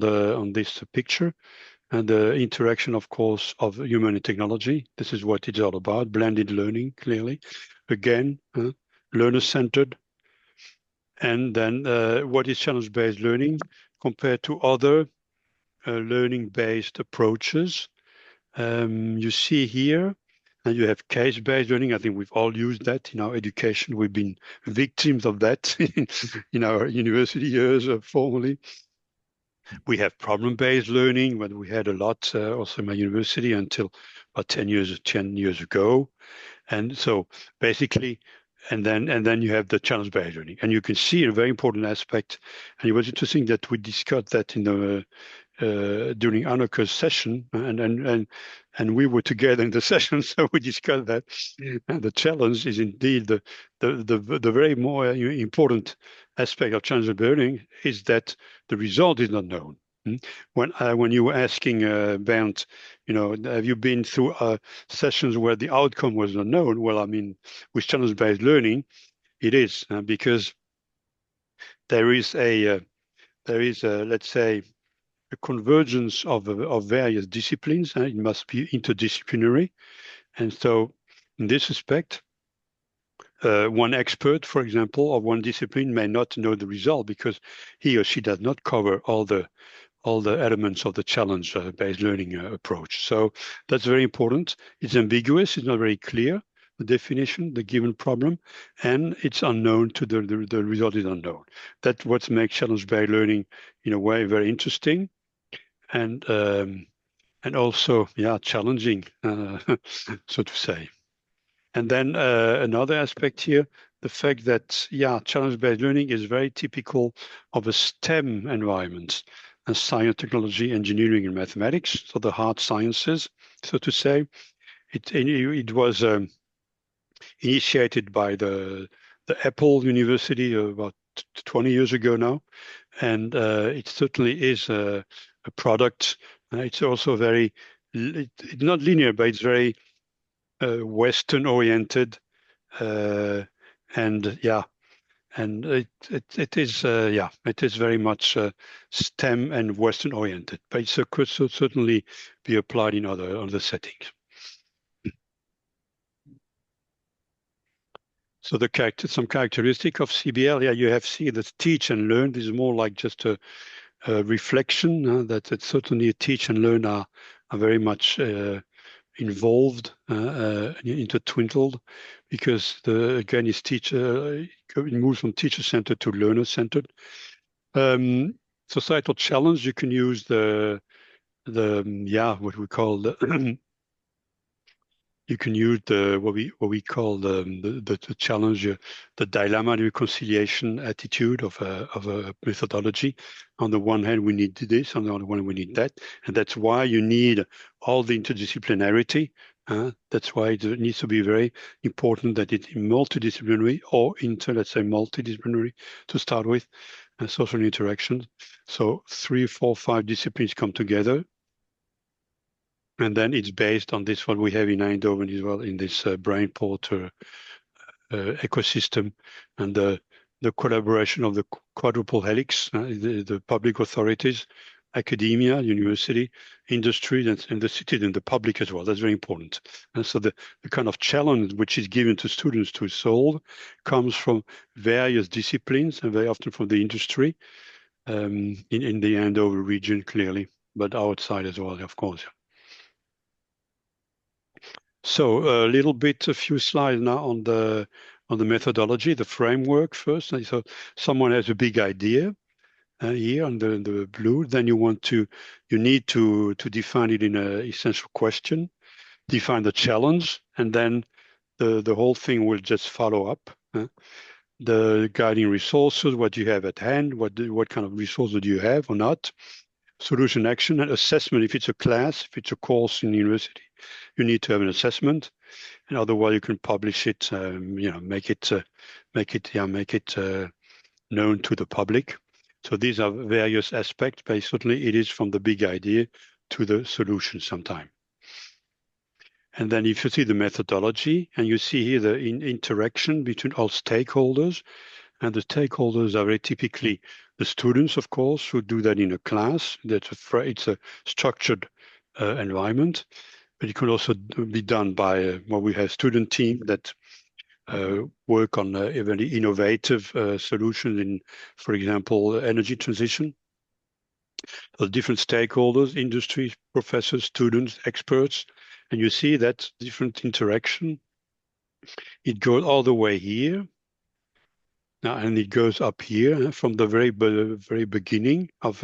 this picture and the interaction, of course, of human and technology. This is what it's all about, blended learning, clearly. Again, learner-centered. And then what is challenge-based learning compared to other learning-based approaches? You see here, and you have case-based learning. I think we've all used that in our education. We've been victims of that in our university years formerly. We have problem-based learning, but we had a lot also in my university until about 10 years ago. And so basically, and then you have the challenge-based learning. And you can see a very important aspect. And it was interesting that we discussed that in during Anneke's session, and we were together in the session, so we discussed that. And the challenge is indeed the very more important aspect of challenge learning is that the result is not known. When you were asking Bernd, have you been through sessions where the outcome was not known? Well, I mean, with challenge-based learning, it is because there is let's say a convergence of various disciplines. It must be interdisciplinary, and so in this respect, one expert, for example, of one discipline may not know the result because he or she does not cover all the elements of the challenge-based learning approach. So that's very important. It's ambiguous. It's not very clear, the definition, the given problem, and it's unknown to the result is unknown. That's what makes challenge-based learning, in a way, very interesting and also, challenging, so to say. And then another aspect here, the fact that, challenge-based learning is very typical of a STEM environment. Science, technology, engineering, and mathematics, so the hard sciences, so to say. It was initiated by the Apple University about 20 years ago now, and it certainly is a product. It's also very, it's not linear, but it's very Western-oriented, and it is very much STEM and Western oriented, but it could certainly be applied in other settings. So some characteristic of CBL, you have seen that teach and learn. This is more like just a reflection that certainly teach and learn are very much involved, intertwined, because again, it moves from teacher-centered to learner-centered. Societal challenge, you can use what we call you can use what we call the challenge, the dilemma and reconciliation attitude of a methodology. On the one hand, we need this, on the other one, we need that, and that's why you need all the interdisciplinarity. That's why it needs to be very important that it's multidisciplinary or let's say multidisciplinary to start with, social interaction. So 3, 4, 5 disciplines come together. And then it's based on this, what we have in Eindhoven as well, in this brain porter ecosystem, and the collaboration of the quadruple helix, the public authorities, academia, university, industry, and the city, and the public as well. That's very important. And so the kind of challenge which is given to students to solve comes from various disciplines, and very often from the industry, in the Eindhoven region, clearly, but outside as well, of course. So a few slides now on the methodology, the framework first. So someone has a big idea here on the blue. Then you need to define it in an essential question, define the challenge, and then the whole thing will just follow up. The guiding resources, what you have at hand, what kind of resources do you have or not? Solution, action, and assessment. If it's a class, if it's a course in the university, you need to have an assessment, and otherwise you can publish it. Make it known to the public. So these are various aspects, but certainly it is from the big idea to the solution sometime. And then if you see the methodology, and you see here the interaction between all stakeholders, and the stakeholders are very typically the students, of course, who do that in a class. It's a structured environment, but it can also be done by we have student team that work on very innovative solutions in, for example, energy transition. So different stakeholders, industry, professors, students, experts, and you see that different interaction. It goes all the way here. Now, and it goes up here from the very beginning of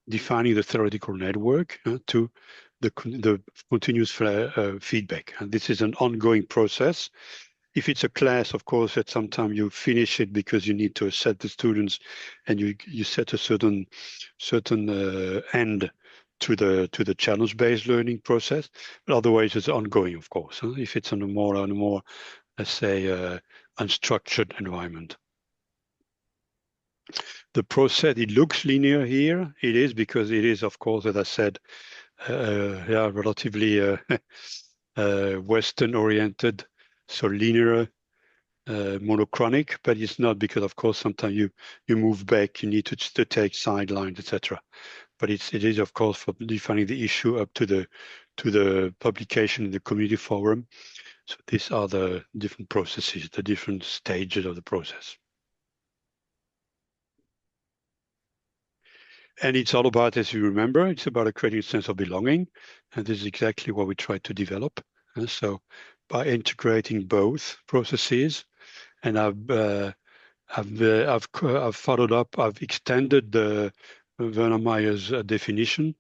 defining the theoretical network to the continuous feedback. And this is an ongoing process. If it's a class, of course, at some time you finish it because you need to assess the students, and you set a certain end to the challenge-based learning process. But otherwise, it's ongoing, of course. If it's on a more, let's say, unstructured environment. The process, it looks linear here. It is because it is, of course, as I said, relatively Western-oriented, so linear, monochronic, but it's not, because, of course, sometimes you move back, you need to take sidelines, etc. But it is, of course, for defining the issue up to the publication in the community forum. So these are the different processes, the different stages of the process. And it's all about, as you remember, it's about creating a sense of belonging. And this is exactly what we try to develop. And so by integrating both processes, and I've followed up, I've extended the Werner Meyer's definition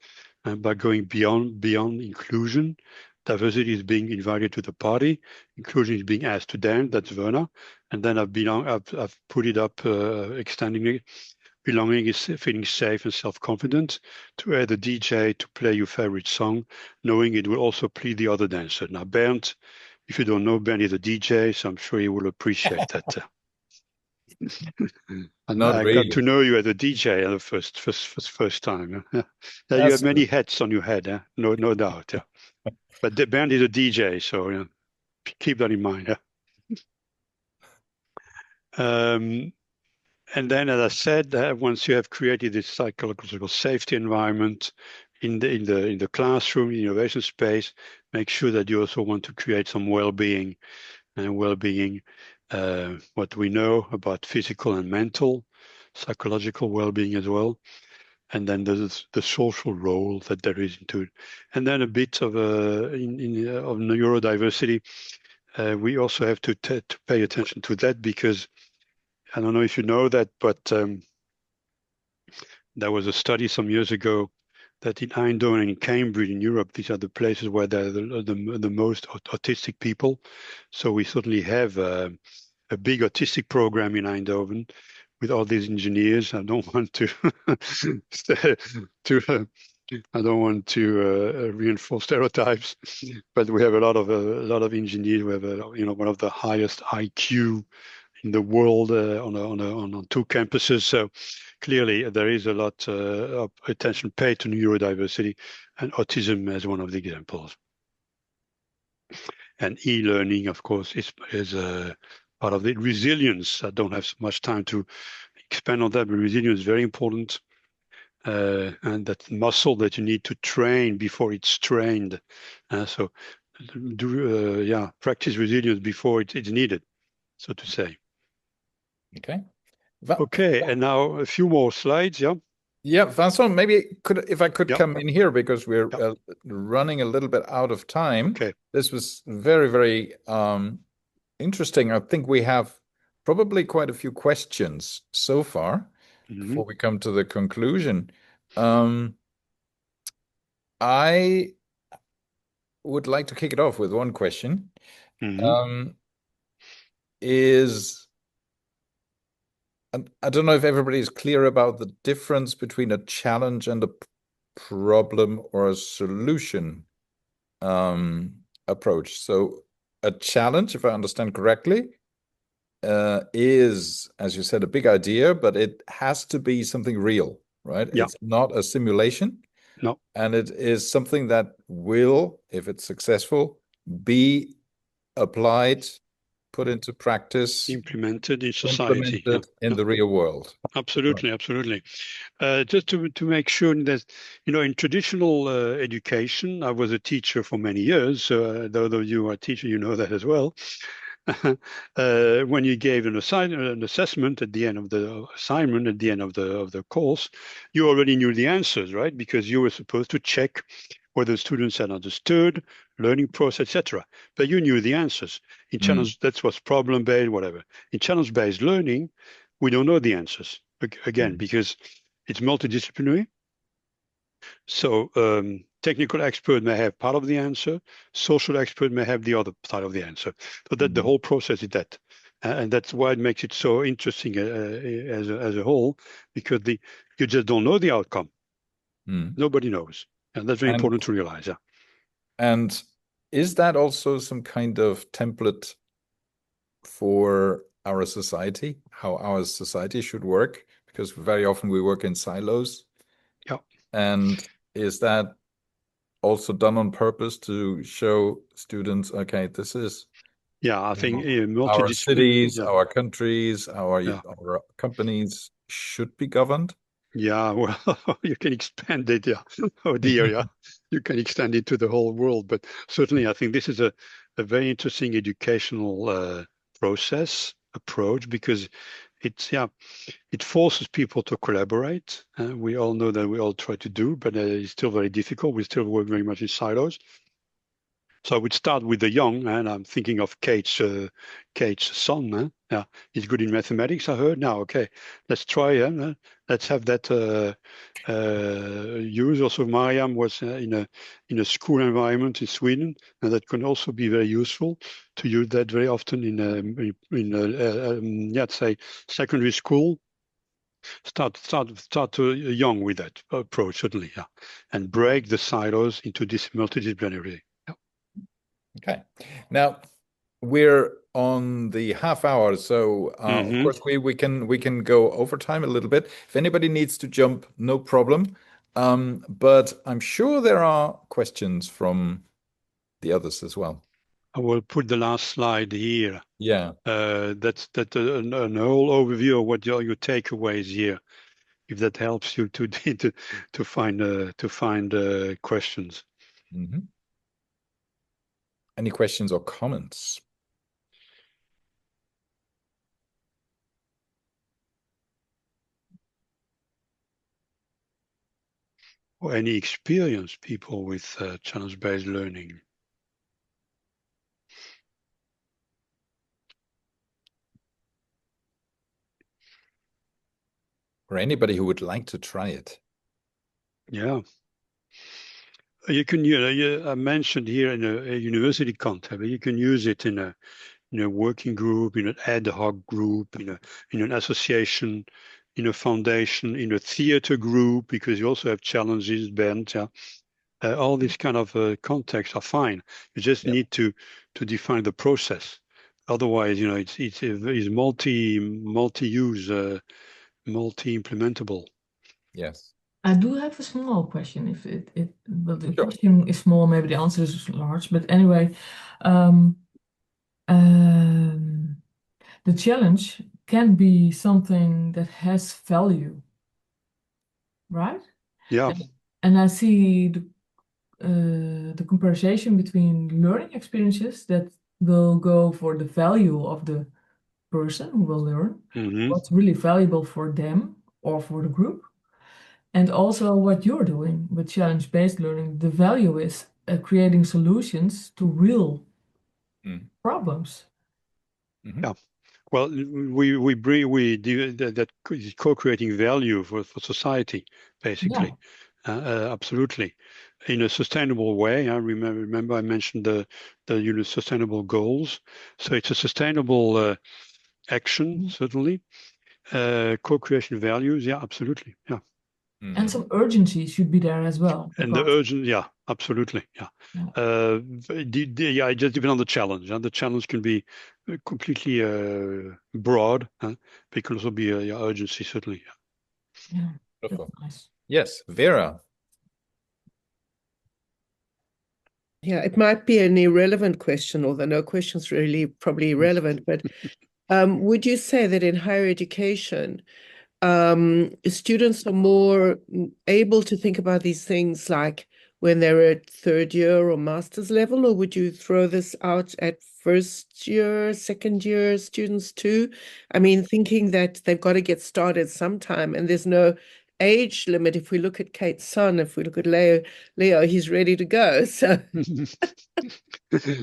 by going beyond inclusion. Diversity is being invited to the party. Inclusion is being asked to dance. That's Werner. And then I've put it up, extending it. Belonging is feeling safe and self-confident, to add a DJ to play your favorite song, knowing it will also please the other dancer. Now, Bernd, if you don't know, Bernd is a DJ, so I'm sure he will appreciate that. And I got to know you as a DJ the first time. Now you have many hats on your head, no doubt. But Bernd is a DJ, so keep that in mind. And then, as I said, once you have created this psychological safety environment in the classroom, innovation space, make sure that you also want to create some well-being, what we know about physical and mental, psychological well-being as well. And then there's the social role that there is into it. And then a bit of neurodiversity. We also have to pay attention to that, because I don't know if you know that, but there was a study some years ago that in Eindhoven and in Cambridge in Europe, these are the places where there are the most autistic people. So we certainly have a big autistic program in Eindhoven with all these engineers. I don't want to reinforce stereotypes, but we have a lot of engineers. We have one of the highest IQ in the world on 2 campuses. So clearly there is a lot of attention paid to neurodiversity, and autism as one of the examples. And e-learning, of course, is part of the resilience. I don't have so much time to expand on that, but resilience is very important. And that muscle that you need to train before it's trained. So practice resilience before it's needed, so to say. Okay. Okay, and now a few more slides, Yeah, Vincent, maybe if I could come in here, because we're running a little bit out of time. Okay. This was very, very interesting. I think we have probably quite a few questions so far before we come to the conclusion. I would like to kick it off with one question. I don't know if everybody is clear about the difference between a challenge and a problem or a solution approach. So a challenge, if I understand correctly, is, as you said, a big idea, but it has to be something real, right? Yeah. It's not a simulation. No. And it is something that will, if it's successful, be applied, put into practice, implemented in society, implemented in the real world. Absolutely, absolutely. Just to make sure that, in traditional education, I was a teacher for many years. So those of you who are teachers, you know that as well. When you gave an assessment at the end of the assignment, at the end of the course, you already knew the answers, right? Because you were supposed to check whether students had understood, learning process, etc. But you knew the answers. In challenge, that was problem-based, whatever. In challenge-based learning, we don't know the answers, again, because it's multidisciplinary. So technical expert may have part of the answer, social expert may have the other side of the answer. So that the whole process is that. And that's why it makes it so interesting as a whole, because you just don't know the outcome. Nobody knows. And that's very important to realize. Yeah. And is that also some kind of template for our society, how our society should work? Because very often we work in silos. Yeah. And is that also done on purpose to show students, okay, this is I think our cities, yeah. our countries, our companies should be governed? Yeah, well, you can expand it, yeah. Oh dear, yeah. You can extend it to the whole world. But certainly, I think this is a very interesting educational approach, because it forces people to collaborate. We all know that we all try to do, but it's still very difficult. We still work very much in silos. So I would start with the young, and I'm thinking of Kate's son. Yeah, he's good in mathematics, I heard. Now, okay, let's try. Let's have that use. Also, Mariam was in a school environment in Sweden, and that can also be very useful to use that very often let's say secondary school. Start young with that approach, certainly, yeah, and break the silos into this multidisciplinary. Okay. Now we're on the half hour, so of course we can go overtime a little bit. If anybody needs to jump, no problem. But I'm sure there are questions from the others as well. I will put the last slide here. Yeah. That's an whole overview of what your takeaways here, if that helps you to find questions. Any questions or comments? Or any experienced people with challenge-based learning? Or anybody who would like to try it? Yeah. You can, I mentioned here in a university context, but you can use it in a working group, in an ad hoc group, in an association, in a foundation, in a theater group, because you also have challenges, bands. Yeah. All these kind of contexts are fine. You just need to define the process. Otherwise, it's multi-use, multi-implementable. Yes. I do have a small question. Well, the question is small, maybe the answer is large. But anyway, the challenge can be something that has value, right? Yeah. And I see the comparison between learning experiences that will go for the value of the person who will learn, what's really valuable for them or for the group. And also what you're doing with challenge-based learning, the value is creating solutions to real problems. Yeah. Well, we do that co-creating value for society, basically. Yeah. Absolutely, in a sustainable way. I remember I mentioned the sustainable goals. So it's a sustainable action, certainly. Co-creation values, yeah, absolutely, yeah. And some urgency should be there as well. And the urgent, yeah, absolutely, yeah. It just depends on the challenge. The challenge can be completely broad, but it can also be urgency, certainly. Yeah, that's nice. Yes, Vera. Yeah, it might be an irrelevant question, although no question's really probably irrelevant. But would you say that in higher education, students are more able to think about these things like when they're at third year or master's level, or would you throw this out at first year, second year students too? I mean, thinking that they've got to get started sometime and there's no age limit. If we look at Kate's son, if we look at Leo, he's ready to go. So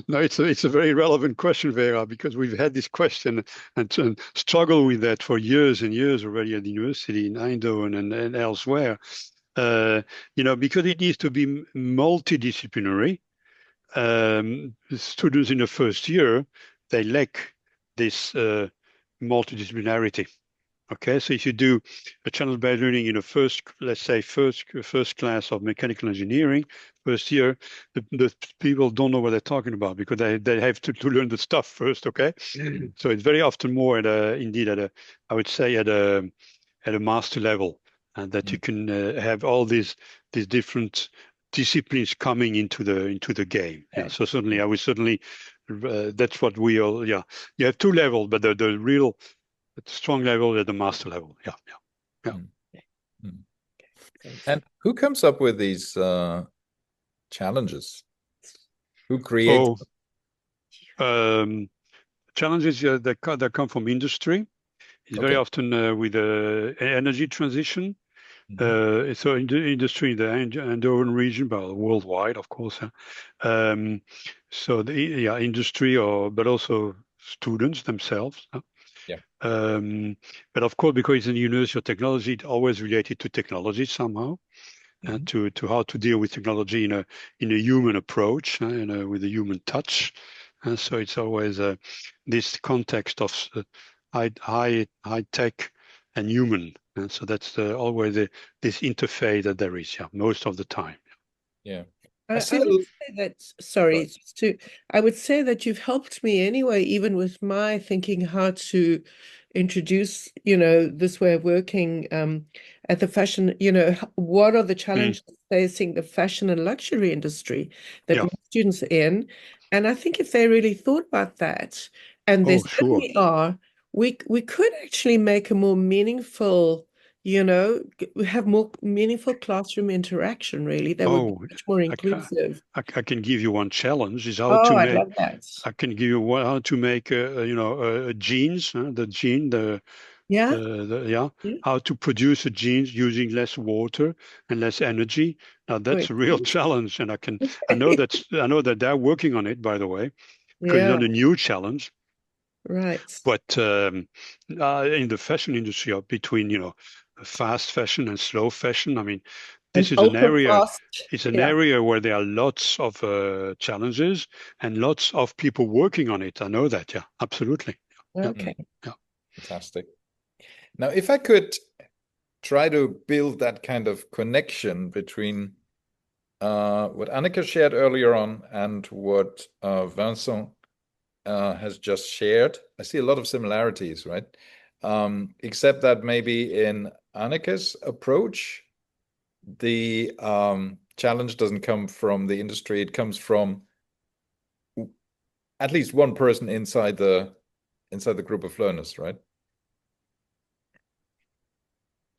no, it's a very relevant question, Vera, because we've had this question and struggled with that for years and years already at the university in Eindhoven and elsewhere. because it needs to be multidisciplinary. Students in the first year, they lack this multidisciplinarity. Okay, so if you do a challenge-based learning in the first, let's say, first class of mechanical engineering, first year, the people don't know what they're talking about because they have to learn the stuff first. Okay, so it's very often more I would say at a master level, and that you can have all these different disciplines coming into the game. Yeah, so certainly I would that's what we all. Yeah, you have two levels, but the real strong level at the master level. Yeah. And who comes up with these challenges? Who creates challenges that come from industry? It's very often with energy transition. So in the industry, the Eindhoven region, but worldwide, of course. So industry, but also students themselves. But of course, because it's in the University of Technology, it's always related to technology somehow, and to how to deal with technology in a human approach, with a human touch. And so it's always this context of high tech and human. And so that's always this interface that there is, most of the time. Yeah. I would say that, sorry, I would say that you've helped me anyway, even with my thinking how to introduce, this way of working at the fashion, what are the challenges facing the fashion and luxury industry that my students are in? And I think if they really thought about that, and they certainly are, we could actually make a more meaningful, have more meaningful classroom interaction, really. That would be much more inclusive. I can give you one challenge is how to make. I love that. I can give you how to make a jeans, how to produce a jeans using less water and less energy. Now that's a real challenge, and I know that they're working on it, by the way, because it's not a new challenge. Right. But in the fashion industry, between fast fashion and slow fashion, I mean, this is an area. It's an area where there are lots of challenges and lots of people working on it. I know that. Yeah, absolutely. Okay. Yeah. Fantastic. Now, if I could try to build that kind of connection between what Anneke shared earlier on and what Vincent has just shared, I see a lot of similarities, right? Except that maybe in Anneke's approach, the challenge doesn't come from the industry. It comes from at least one person inside the group of learners, right?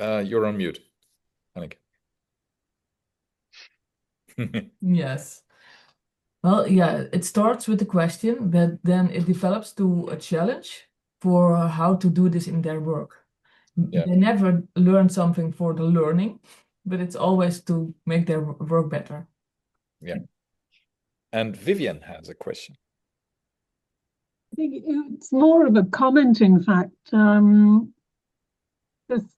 You're on mute, Anneke. Yes. Well, yeah, it starts with the question, but then it develops to a challenge for how to do this in their work. They never learn something for the learning, but it's always to make their work better. Yeah. And Vivian has a question. I think it's more of a comment, in fact. Just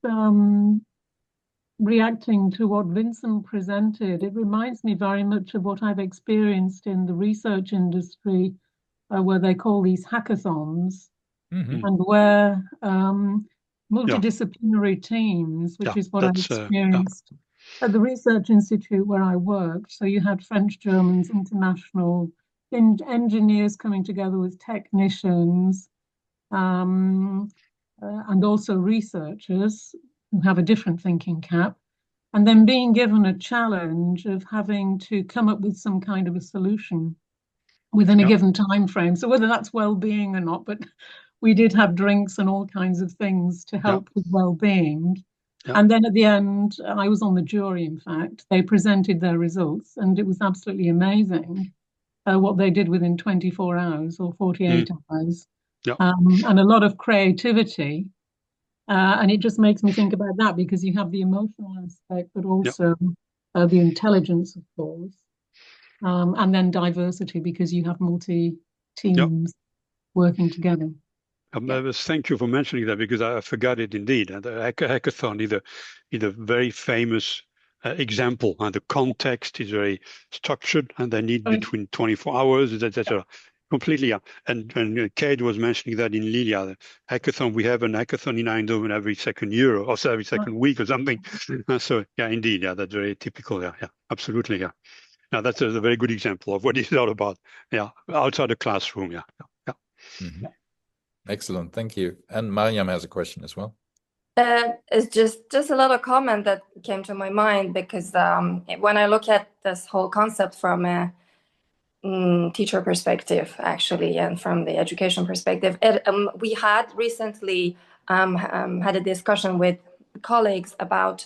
reacting to what Vincent presented, it reminds me very much of what I've experienced in the research industry, where they call these hackathons, and where multidisciplinary teams, which is what I've experienced at the research institute where I worked. So you had French, Germans, international engineers coming together with technicians, and also researchers who have a different thinking cap, and then being given a challenge of having to come up with some kind of a solution within a given time frame. So whether that's well-being or not, but we did have drinks and all kinds of things to help with well-being. And then at the end, I was on the jury, in fact. They presented their results, and it was absolutely amazing what they did within 24 hours or 48 hours. And a lot of creativity. And it just makes me think about that, because you have the emotional aspect, but also the intelligence, of course. And then diversity, because you have multi-teams working together. Thank you for mentioning that, because I forgot it indeed. The hackathon is a very famous example, and the context is very structured, and they need between 24 hours, etc. Completely, yeah. And Kate was mentioning that in Lilia, the hackathon, we have an hackathon in Eindhoven every second year or every second week or something. So yeah, indeed, yeah, that's very typical. Yeah, absolutely, yeah. Now that's a very good example of what it's all about. Yeah, outside the classroom. Yeah. Mm-hmm. Excellent, thank you. And Mariam has a question as well. It's just a little comment that came to my mind, because when I look at this whole concept from a teacher perspective, actually, and from the education perspective, we had recently had a discussion with colleagues about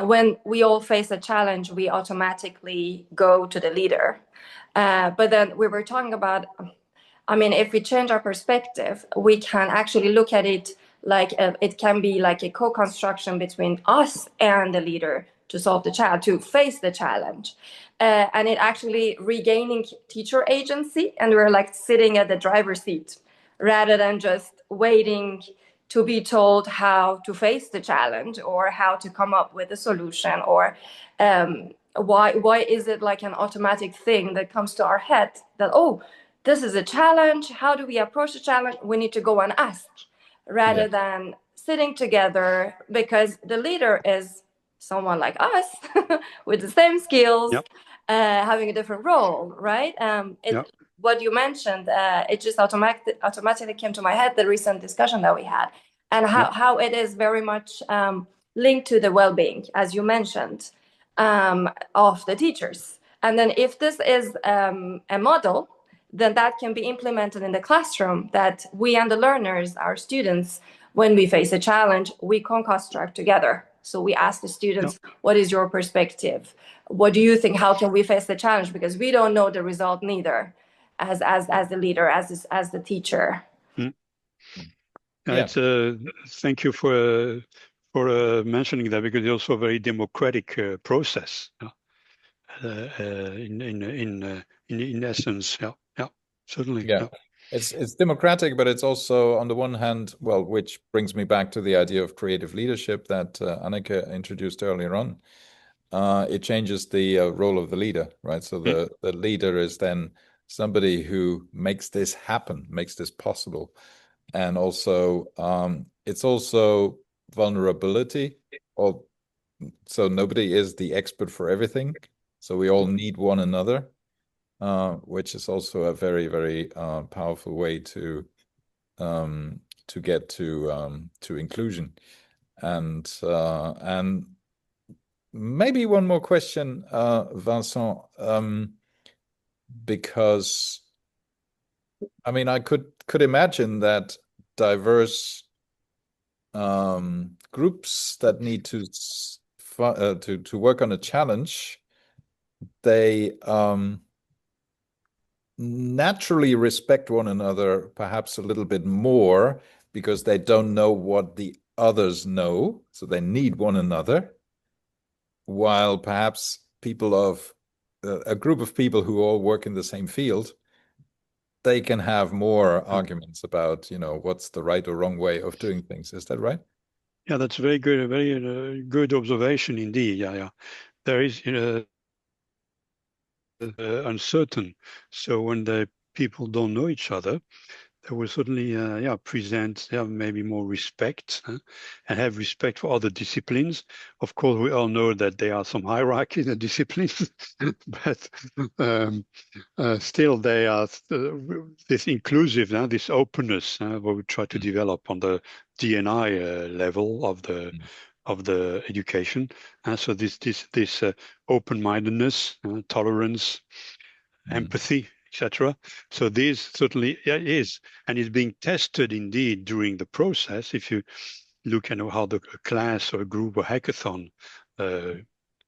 when we all face a challenge, we automatically go to the leader. But then we were talking about, I mean, if we change our perspective, we can actually look at it like it can be like a co-construction between us and the leader to solve the challenge, to face the challenge. And it actually regaining teacher agency, and we're like sitting at the driver's seat rather than just waiting to be told how to face the challenge or how to come up with a solution, or why is it like an automatic thing that comes to our head that, oh, this is a challenge, how do we approach the challenge? We need to go and ask, rather than sitting together, because the leader is someone like us with the same skills, having a different role, right? What you mentioned, it just automatically came to my head, the recent discussion that we had, and how it is very much linked to the well-being, as you mentioned, of the teachers. And then if this is a model, then that can be implemented in the classroom, that we and the learners, our students, when we face a challenge, we co-construct together. So we ask the students, what is your perspective? What do you think? How can we face the challenge? Because we don't know the result neither, as the leader, as the teacher. It's thank you for mentioning that, because it's also a very democratic process. In essence, certainly. It's democratic, but it's also, on the one hand, well, which brings me back to the idea of creative leadership that Anneke introduced earlier on. It changes the role of the leader, right? So the leader is then somebody who makes this happen, makes this possible. And also, it's also vulnerability. So nobody is the expert for everything. So we all need one another. Which is also a very, very powerful way to get to inclusion. And maybe one more question, Vincent, because I mean, I could imagine that diverse groups that need to work on a challenge, they naturally respect one another perhaps a little bit more, because they don't know what the others know, so they need one another, while perhaps people of a group of people who all work in the same field, they can have more arguments about, what's the right or wrong way of doing things. Is that right? Yeah, that's very good, a very good observation indeed. There is uncertain. So when the people don't know each other, they will certainly present maybe more respect and have respect for other disciplines. Of course, we all know that there are some hierarchy in the disciplines, but still they are this inclusive, this openness what we try to develop on the D&I level of the education. So this open-mindedness, tolerance, empathy, etc. So this certainly is, and is being tested indeed during the process. If you look at how the class or group or hackathon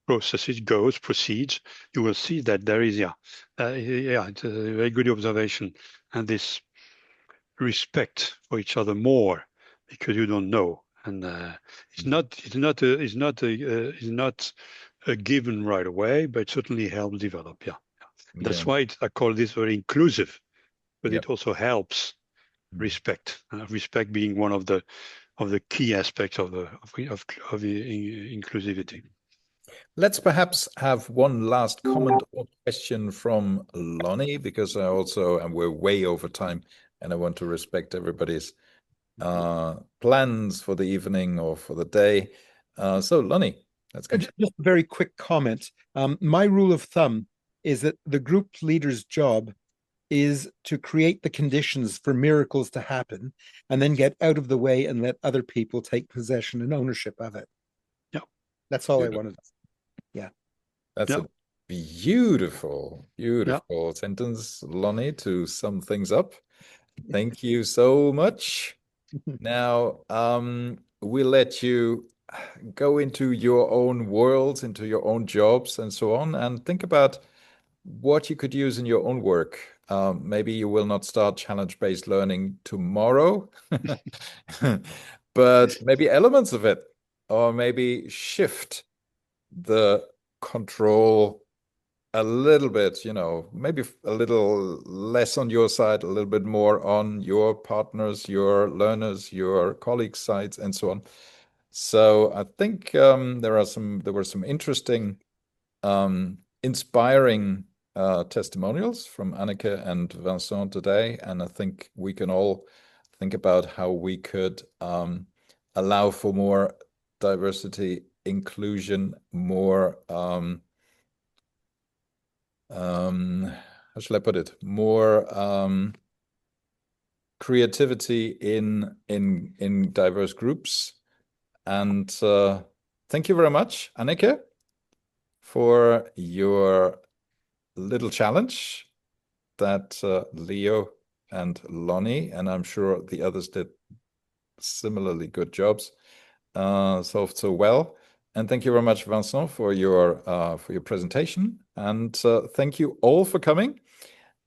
processes proceeds, you will see that there is it's a very good observation, and this respect for each other more, because you don't know, and it's not a given right away, but it certainly helps develop. That's why I call this very inclusive, but it also helps respect. Respect being one of the key aspects of inclusivity. Let's perhaps have one last comment or question from Lonnie, because and we're way over time, and I want to respect everybody's plans for the evening or for the day. So Lonnie, let's go. Just a very quick comment. My rule of thumb is that the group leader's job is to create the conditions for miracles to happen and then get out of the way and let other people take possession and ownership of it. Yeah. That's all I wanted to say. Yeah. That's a beautiful sentence, Lonnie, to sum things up. Thank you so much. Now, we'll let you go into your own worlds, into your own jobs and so on, and think about what you could use in your own work. Maybe you will not start challenge-based learning tomorrow, but maybe elements of it, or maybe shift the control a little bit, maybe a little less on your side, a little bit more on your partners, your learners, your colleagues' sides, and so on. So I think there were some interesting, inspiring testimonials from Anneke and Vincent today, and I think we can all think about how we could allow for more diversity, inclusion, more how shall I put it? More creativity in diverse groups. And thank you very much, Anneke, for your little challenge that Leo and Lonnie, and I'm sure the others did similarly good jobs, solved so well. And thank you very much, Vincent, for your presentation. And thank you all for coming.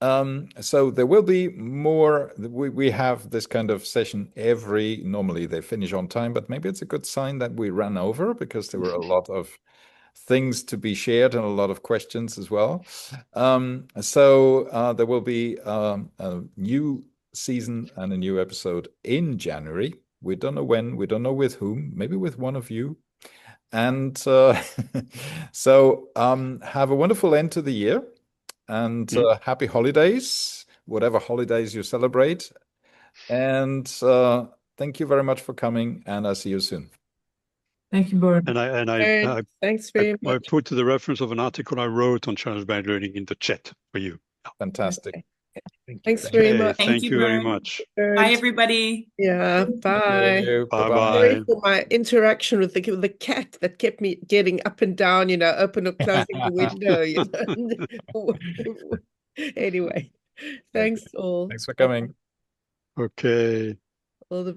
So there will be more. We have this kind of session normally they finish on time, but maybe it's a good sign that we ran over because there were a lot of things to be shared and a lot of questions as well. So there will be a new season and a new episode in January. We don't know when, we don't know with whom, maybe with one of you. And so have a wonderful end to the year, and happy holidays, whatever holidays you celebrate. And thank you very much for coming, and I'll see you soon. Thank you, Bert. And thanks very much. I put the reference of an article I wrote on challenge-based learning in the chat for you. Fantastic. Okay. Thanks very much. Thank you very much. Bye, everybody. Yeah, bye. Bye-bye. Sorry for my interaction with the cat that kept me getting up and down, open or closing the window. Anyway, thanks all. Thanks for coming. Okay. All the